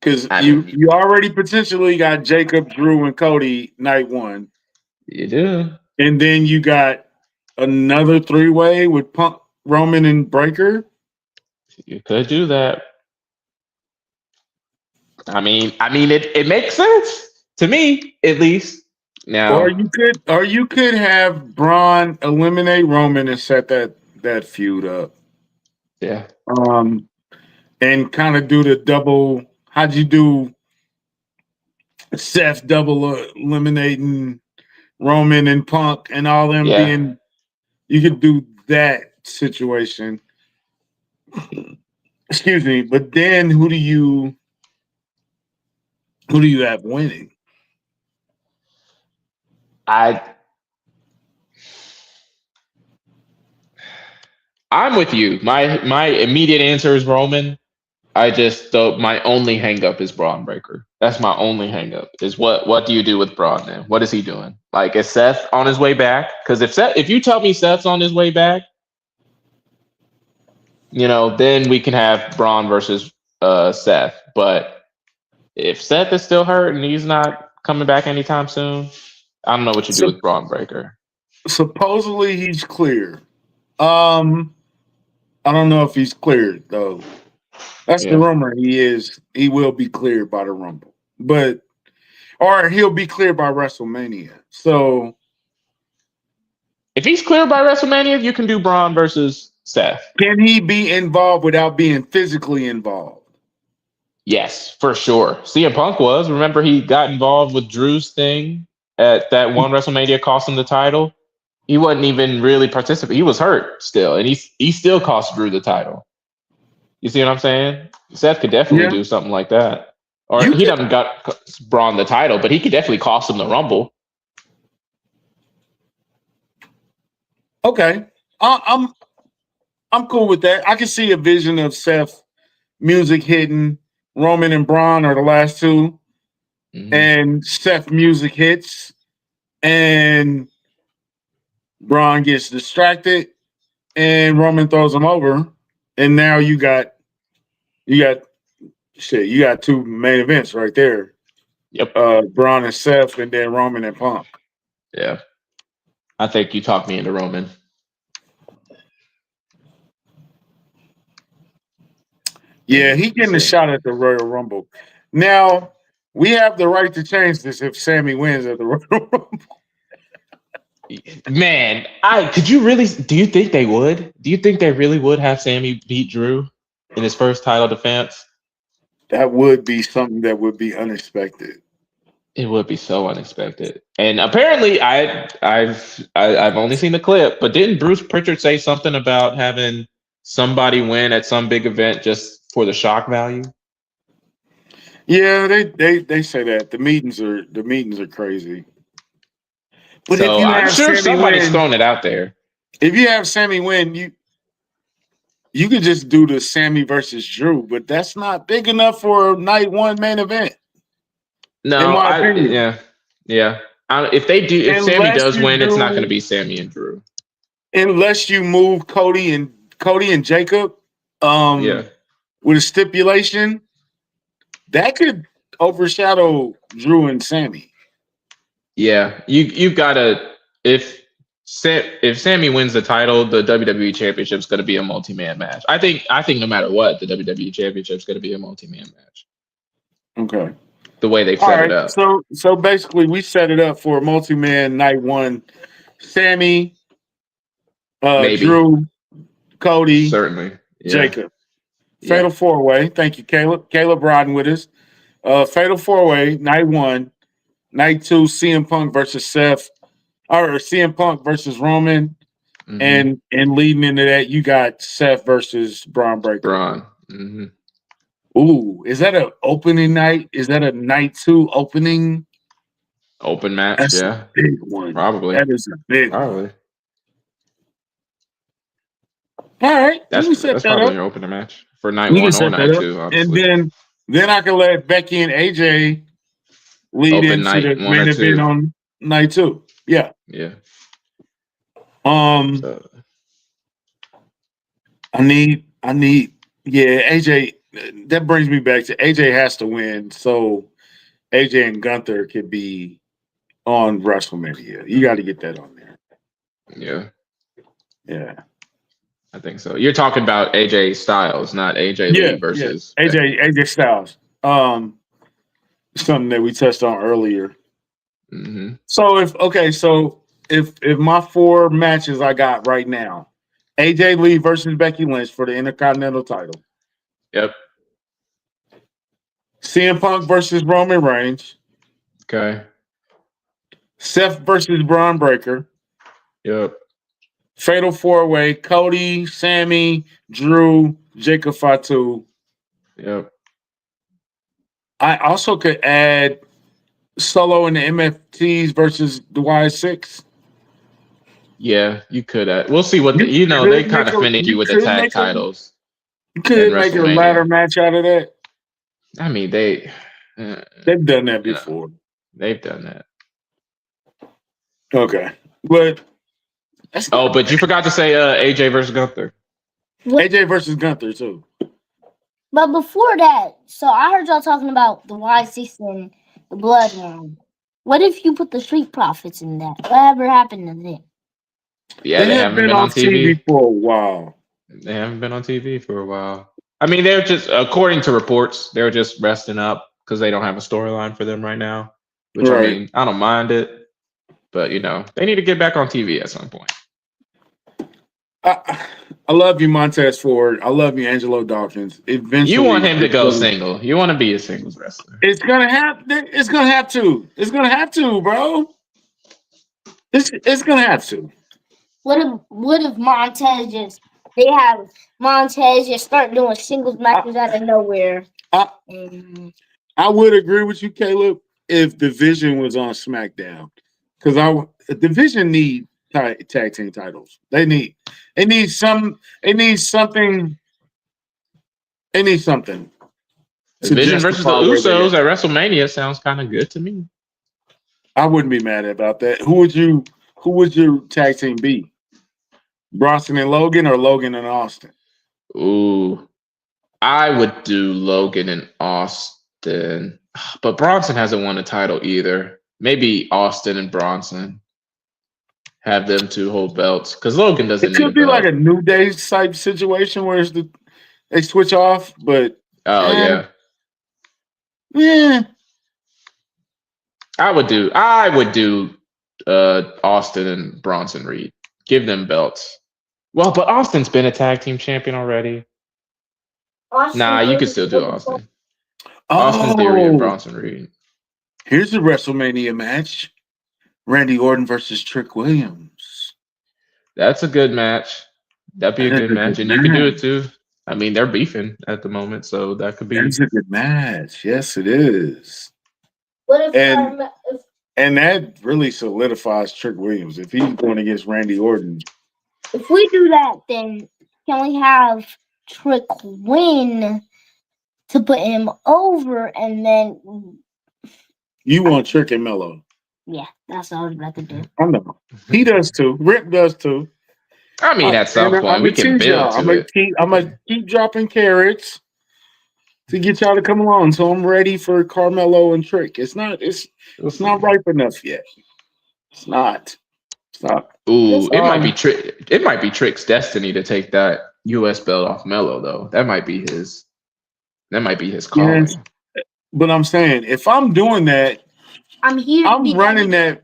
Because you already potentially got Jacob, Drew, and Cody night 1. You do. And then you got another 3-way with Punk, Roman, and Breaker. You could do that. I mean, it makes sense to me, at least. Now, or you could have Braun eliminate Roman and set that feud up. Yeah. And kind of do the double. How'd you do Seth double eliminating Roman and Punk and all them being? You could do that situation. Excuse me, but then who do you have winning? I'm with you. My immediate answer is Roman. My only hang up is Braun Breaker. That's my only hang up is what do you do with Braun then? What is he doing? Like, is Seth on his way back? Because if you tell me Seth's on his way back, then we can have Braun versus Seth. But if Seth is still hurt and he's not coming back anytime soon, I don't know what you do with Braun Breaker. Supposedly he's clear. I don't know if he's cleared though. That's the rumor. He will be cleared by the Rumble, or he'll be cleared by WrestleMania. So if he's cleared by WrestleMania, you can do Braun versus Seth. Can he be involved without being physically involved? Yes, for sure. CM Punk was. Remember, he got involved with Drew's thing at that one WrestleMania, cost him the title. He wasn't even really participating. He was hurt still, and he still cost Drew the title. You see what I'm saying? Seth could definitely do something like that. Or he doesn't got Braun the title, but he could definitely cost him the Rumble. Okay. I'm cool with that. I can see a vision of Seth music hitting. Roman and Braun are the last 2. Mm-hmm. And Seth music hits. And Braun gets distracted. And Roman throws him over. And now you got 2 main events right there. Yep. Braun and Seth, and then Roman and Punk. Yeah. I think you talked me into Roman. Yeah, he getting a shot at the Royal Rumble. Now, we have the right to change this if Sammy wins at the Royal Rumble. Man, do you think they would? Do you think they really would have Sammy beat Drew in his first title defense? That would be something that would be unexpected. It would be so unexpected. And apparently I've only seen the clip, but didn't Bruce Pritchard say something about having somebody win at some big event just for the shock value? Yeah, they say that. The meetings are crazy. But so if I'm sure somebody's throwing it out there. If you have Sammy win, you could just do the Sammy versus Drew, but that's not big enough for a night 1 main event. No, in my opinion. Yeah. If Sammy does win, it's not going to be Sammy and Drew, unless you move Cody and Jacob. With a stipulation that could overshadow Drew and Sammy. Yeah, you've got to if Sammy wins the title, the WWE Championship is going to be a multi-man match. I think no matter what, the WWE Championship is going to be a multi-man match. Okay. The way they've set it up. So basically, we set it up for a multi-man night 1. Sammy, Drew, Cody, certainly, Jacob. Fatal 4-way. Thank you, Caleb. Caleb riding with us. Fatal 4-way, night 1. Night 2, CM Punk versus Seth, or CM Punk versus Roman, and leading into that, you got Seth versus Braun Breaker. Braun. Ooh, is that an opening night? Is that a night 2 opening? Open match, That's yeah. a big one. Probably. That is a big one. All right. That's probably your opening match for night 1 or night 2, honestly. And then I can let Becky and AJ lead open into night the 1 main or 2. event on night 2. Yeah. Yeah. I need AJ. That brings me back to AJ has to win, so AJ and Gunther could be on WrestleMania. You got to get that on there. Yeah. I think so. You're talking about AJ Styles, not AJ Lee versus AJ Styles. Something that we touched on earlier. So if my 4 matches I got right now, AJ Lee versus Becky Lynch for the Intercontinental title. Yep. CM Punk versus Roman Reigns. Okay. Seth versus Braun Breaker. Yep. Fatal 4-way, Cody, Sammy, Drew, Jacob Fatu. Yep. I also could add Solo and the MFTs versus the Y6. Yeah, you could. We'll see what they kind of finicky with the tag titles. You could make a ladder match out of that. I mean, they've done that before. They've done that. Okay, but but you forgot to say AJ versus Gunther. AJ versus Gunther too. But before that, so I heard y'all talking about the Y6 and the Bloodline. What if you put the Street Profits in that? Whatever happened to them? Yeah, they haven't been on TV for a while. They haven't been on TV for a while. I mean, they're just, according to reports, they're just resting up because they don't have a storyline for them right now. Which I mean, I don't mind it, but they need to get back on TV at some point. I love you, Montez Ford. I love you, Angelo Dawkins. Eventually, you want him to go single. You want to be a singles wrestler. It's gonna happen. It's gonna have to. It's gonna have to, bro. It's gonna have to. What if Montez just start doing singles matches out of nowhere? I would agree with you, Caleb, if Division was on SmackDown, because Division need tag team titles. They need something. Division versus the Usos at WrestleMania sounds kind of good to me. I wouldn't be mad about that. Who would your tag team be? Bronson and Logan or Logan and Austin? Ooh, I would do Logan and Austin, but Bronson hasn't won a title either. Maybe Austin and Bronson. Have them 2 hold belts because Logan doesn't. It could be like a New Day type situation where they switch off, but yeah. I would do Austin and Bronson Reed. Give them belts. Well, but Austin's been a tag team champion already. You could still do Austin. Austin Theory and Bronson Reed. Here's a WrestleMania match. Randy Orton versus Trick Williams. That's a good match. That'd be a good match. And you can do it too. I mean, they're beefing at the moment, so that could be. That's a good match. Yes, it is. And that really solidifies Trick Williams if he's going against Randy Orton. If we do that, then can we have Trick win to put him over, and then you want Trick and Mello? Yeah, that's what I was about to do. I know. He does too. Rimp does too. I mean, at some point, we can build to it. I'm going to keep dropping carrots to get y'all to come along. So I'm ready for Carmelo and Trick. It's not ripe enough yet. It's not. Ooh, it might be Trick. It might be Trick's destiny to take that U.S. belt off Melo, though. That might be his calling. Yes, but I'm saying, if I'm doing that, I'm here. I'm running that.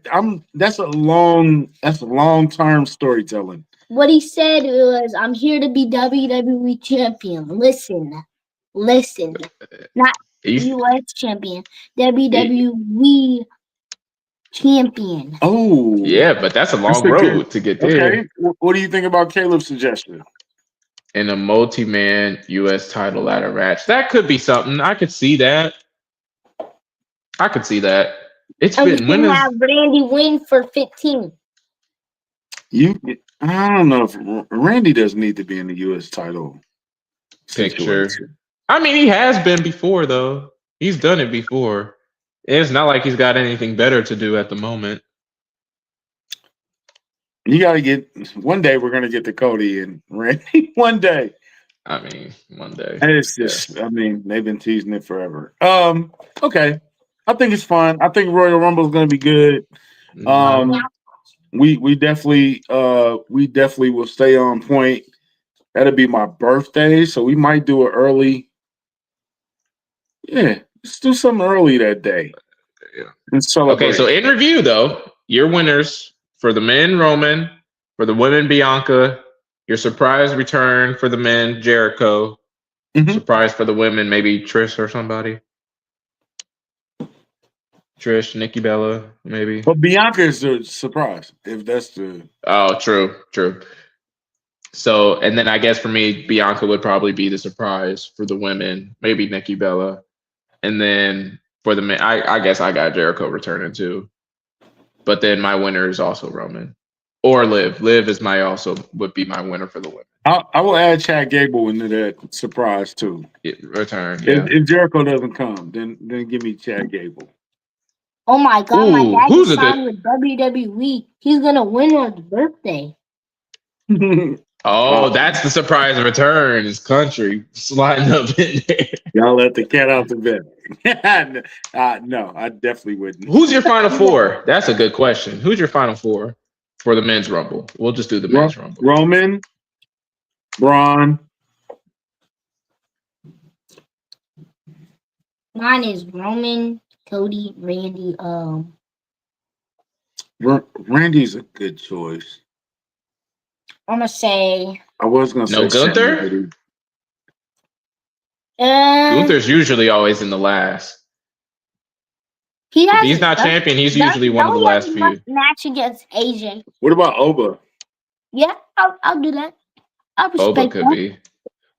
That's a long-term storytelling. What he said was, "I'm here to be WWE champion." Listen, not U.S. champion, WWE champion. Oh, Yeah, but that's a long a road good- to get there. Okay, what do you think about Caleb's suggestion? In a multi-man U.S. title ladder match, that could be something. I could see that. It's And we been can have Randy win for 15. I don't know if Randy doesn't need to be in the U.S. title picture. situation. I mean, he has been before though. He's done it before. It's not like he's got anything better to do at the moment. You got to get one day. We're gonna get to Cody and Randy one day. I mean, one day. And it's just, I mean, they've been teasing it forever. Okay, I think it's fun. I think Royal Rumble is gonna be good. We definitely will stay on point. That'll be my birthday, so we might do it early. Yeah, let's do something early that day. Yeah. And celebrate. Okay, so in review though, your winners for the men, Roman; for the women, Bianca; your surprise return for the men, Jericho; surprise for the women, maybe Trish or somebody. Trish, Nikki Bella, maybe. But Bianca is the surprise, if that's the. Oh, true. So, and then I guess for me, Bianca would probably be the surprise for the women, maybe Nikki Bella. And then for the men, I guess I got Jericho returning too. But then my winner is also Roman. Or Liv. Liv is would be my winner for the women. I will add Chad Gable into that surprise too. Return, yeah. If Jericho doesn't come, then give me Chad Gable. Oh my God, my dad who's is a signed with WWE. He's gonna win on his birthday. Oh, that's the surprise return. His country sliding up in there. Y'all let the cat out the bag. No, I definitely wouldn't. Who's your final four? That's a good question. Who's your final four for the men's rumble? We'll just do the men's rumble. Roman, Braun. Mine is Roman, Cody, Randy. Randy's a good choice. I'm gonna say. I was gonna say no Gunther. Gunther's usually always in the last. If he's not champion, he's usually one of the last few. Match against AJ. What about Oba? Yeah, I'll do that. I respect Oba could be.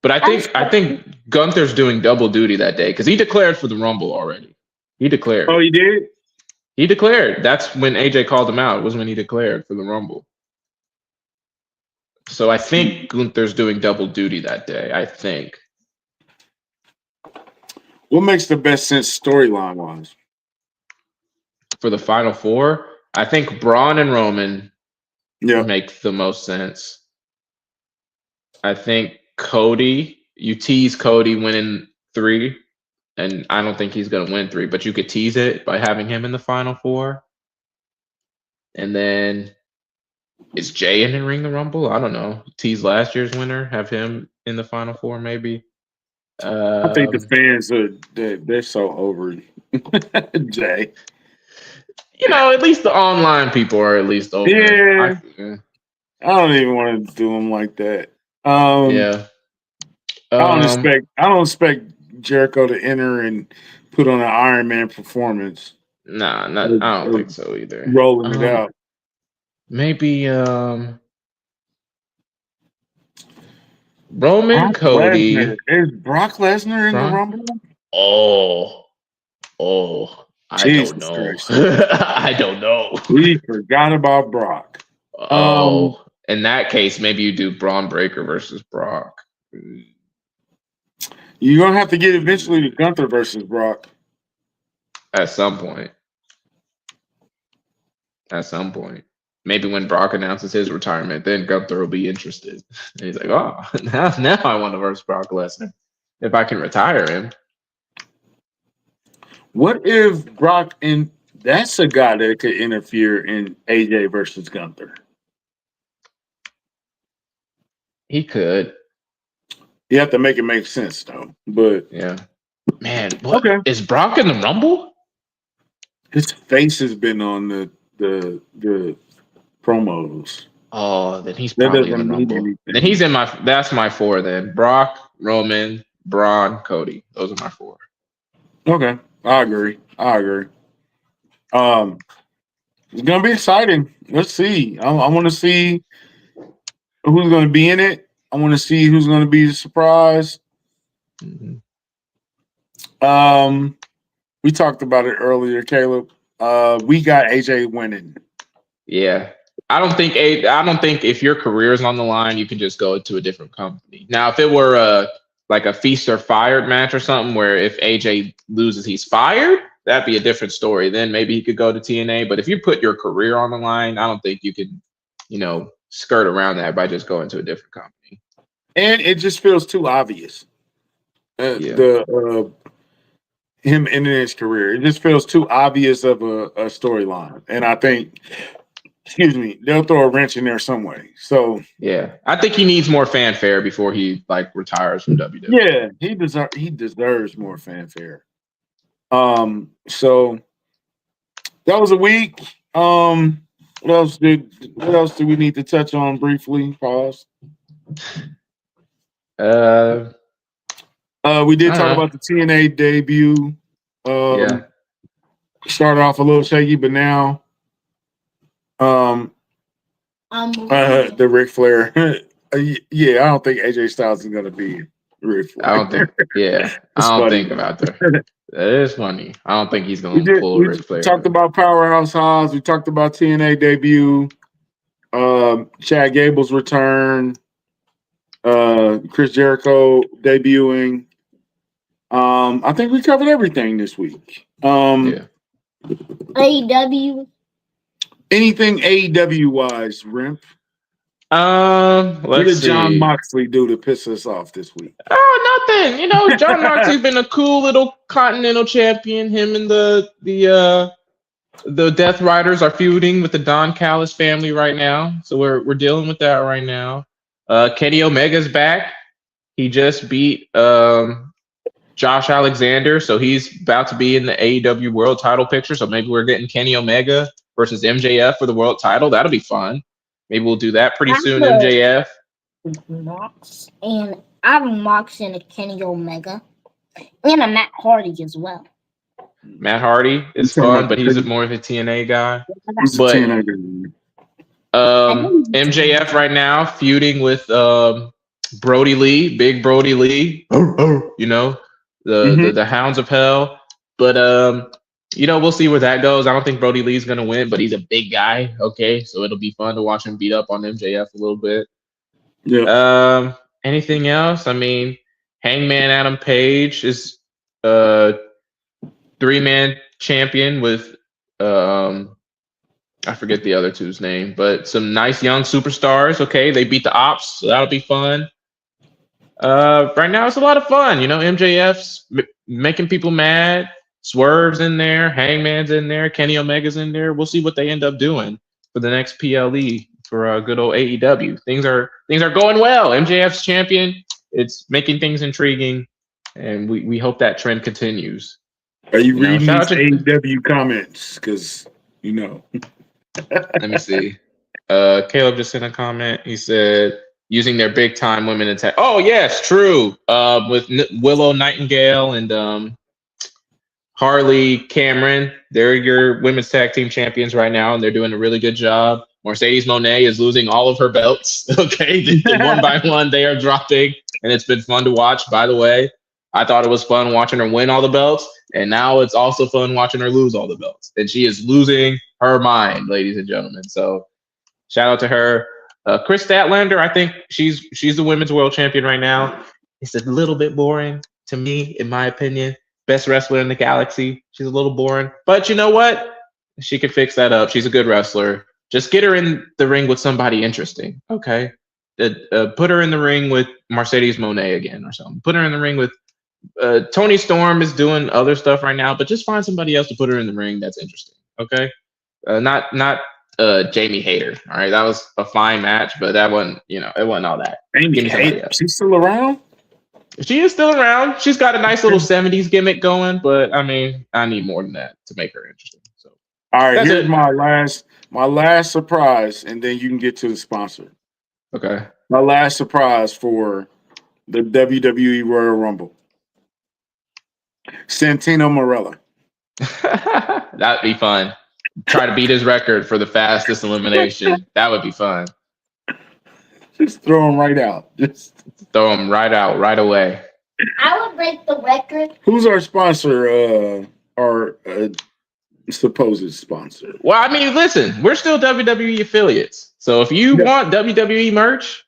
But I think Gunther's doing double duty that day because he declared for the Rumble already. He declared. Oh, he did? He declared. That's when AJ called him out. Was when he declared for the Rumble. So I think Gunther's doing double duty that day. I think. What makes the best sense storyline wise? For the final four, I think Braun and Roman make the most sense. I think Cody, you tease Cody winning 3, and I don't think he's going to win 3, but you could tease it by having him in the final four. And then is Jay in the Ring the Rumble? I don't know. Tease last year's winner, have him in the final four maybe. I think the fans they're so over Jay. You know, at least the online people are at least over. Yeah. I don't even want to do them like that. Yeah. I don't expect Jericho to enter and put on an Iron Man performance. Nah, I don't think so either. Rolling it out. Maybe Roman, Cody. Is Brock Lesnar in the Rumble? I don't know. I don't know. We forgot about Brock. In that case, maybe you do Braun Breaker versus Brock. You're gonna have to get eventually to Gunther versus Brock. At some point. Maybe when Brock announces his retirement, then Gunther will be interested. And he's like, oh, now I want to verse Brock Lesnar. If I can retire him. What if Brock that's a guy that could interfere in AJ versus Gunther? He could. You have to make it make sense though. But yeah. Man, is Brock in the Rumble? His face has been on the promos. Oh, then he's probably in the Rumble. Then he's in that's my 4 then. Brock, Roman, Braun, Cody. Those are my 4. Okay. I agree. It's gonna be exciting. Let's see. I want to see who's going to be in it. I want to see who's going to be the surprise. Mhm. We talked about it earlier, Caleb. We got AJ winning. Yeah. I don't think if your career is on the line, you can just go to a different company. Now, if it were a feast or fired match or something where if AJ loses, he's fired, that'd be a different story. Then maybe he could go to TNA. But if you put your career on the line, I don't think you can, skirt around that by just going to a different company. And it just feels too obvious. Yeah. Him ending his career. It just feels too obvious of a storyline. And I think, they'll throw a wrench in there some way. So Yeah, I think he needs more fanfare before he retires from WWE. yeah, he deserves more fanfare. So that was a week. What else do we need to touch on briefly? Pause. We did talk about the TNA debut. Yeah. Started off a little shaky, but now the Ric Flair. Yeah, I don't think AJ Styles is gonna be Ric Flair. I don't think. Yeah, I don't think about that. That is funny. I don't think he's gonna pull Ric Flair. We talked about Powerhouse Hobbs. We talked about TNA debut. Chad Gable's return. Chris Jericho debuting. I think we covered everything this week. Yeah. AEW. Anything AEW wise, Rimp? What did John Moxley do to piss us off this week? Oh, nothing. John Moxley's been a cool little Continental champion. Him and the Death Riders are feuding with the Don Callis family right now, so we're dealing with that right now. Kenny Omega's back. He just beat Josh Alexander, so he's about to be in the AEW World Title picture. So maybe we're getting Kenny Omega versus MJF for the World Title. That'll be fun. Maybe we'll do that pretty soon. MJF. I have Mox and a Kenny Omega, and a Matt Hardy as well. Matt Hardy is fun, but he's more of a TNA guy. But MJF right now feuding with Brody Lee, Big Brody Lee. The Hounds of Hell. But we'll see where that goes. I don't think Brody Lee's gonna win, but he's a big guy. Okay, so it'll be fun to watch him beat up on MJF a little bit. Yeah. Anything else? I mean, Hangman Adam Page is 3-man champion with I forget the other two's name, but some nice young superstars. Okay, they beat the Ops, so that'll be fun. Right now it's a lot of fun. MJF's making people mad. Swerve's in there, Hangman's in there, Kenny Omega's in there. We'll see what they end up doing for the next PLE for good old AEW. Things are going well. MJF's champion. It's making things intriguing, and we hope that trend continues. Are you reading these AEW comments? Because Let me see. Caleb just sent a comment. He said, using their big time women attack. Oh yes, true. With Willow Nightingale and Harley Cameron, they're your women's tag team champions right now, and they're doing a really good job. Mercedes Moné is losing all of her belts. Okay, one by one they are dropping, and it's been fun to watch. By the way, I thought it was fun watching her win all the belts, and now it's also fun watching her lose all the belts. And she is losing her mind, ladies and gentlemen. So shout out to her. Chris Statlander, I think she's the women's world champion right now. It's a little bit boring to me, in my opinion. Best wrestler in the galaxy. She's a little boring, but you know what? She can fix that up. She's a good wrestler. Just get her in the ring with somebody interesting, okay? Put her in the ring with Mercedes Moné again or something. Put her in the ring with Tony Storm is doing other stuff right now, but just find somebody else to put her in the ring that's interesting, okay? Not Jamie Hayter. All right, that was a fine match, but that wasn't, it wasn't all that. Jamie Hayter, she's still around? She is still around. She's got a nice little 70s gimmick going, but I mean, I need more than that to make her interesting. So, all right, here's my last surprise, and then you can get to the sponsor. Okay. My last surprise for the WWE Royal Rumble. Santino Marella. That'd be fun. try to beat his record for the fastest elimination. That would be fun. Just throw him right out. Just throw him right out right away. I would break the record. Who's our sponsor? Our supposed sponsor. Well, I mean, listen, we're still WWE affiliates. So if you want WWE merch,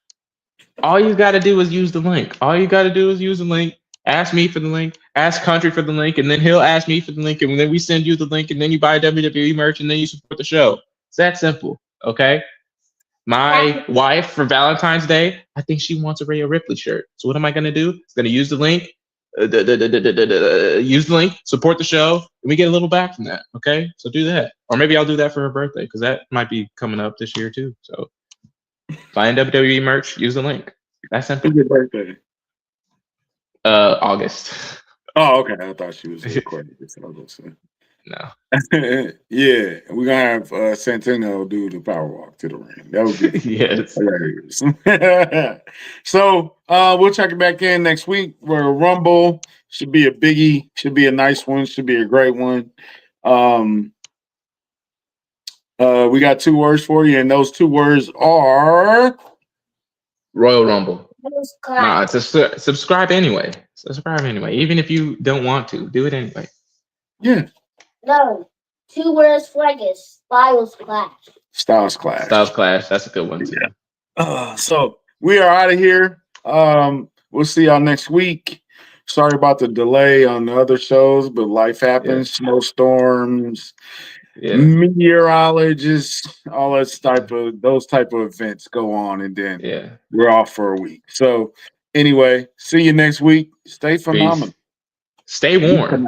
all you got to do is use the link. All you got to do is use the link. Ask me for the link. Ask Country for the link, and then he'll ask me for the link, and then we send you the link, and then you buy WWE merch, and then you support the show. It's that simple, okay? My wife for Valentine's Day, I think she wants a Rhea Ripley shirt. So what am I going to do? I'm going to use the link. Use the link, support the show, and we get a little back from that. Okay, so do that, or maybe I'll do that for her birthday because that might be coming up this year too. So buying WWE merch, use the link. That's simple. When's your birthday? August. Oh, okay. I thought she was recording this. No. Yeah, we're gonna have Santino do the power walk to the ring. That would be yes. hilarious. So we'll check it back in next week. Where Rumble should be a biggie, should be a nice one, should be a great one. We got 2 words for you, and those 2 words are Royal Rumble. Nah, subscribe anyway. Subscribe anyway, even if you don't want to, do it anyway. Yeah. No, 2 words for us. Styles Clash. Styles Clash. Styles Clash. That's a good one too. Yeah. So we are out of here. We'll see y'all next week. Sorry about the delay on the other shows, but life happens. Yeah. Snowstorms, meteorologists, all those type of events go on, and then we're off for a week. So anyway, see you next week. Stay phenomenal. Peace. Stay warm.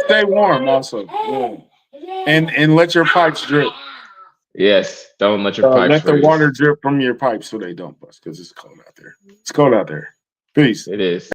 Stay warm also. Yeah. And let your pipes drip. Yes. Don't let your pipes let freeze. the water drip from your pipes so they don't bust because it's cold out there. It's cold out there. Peace. It is.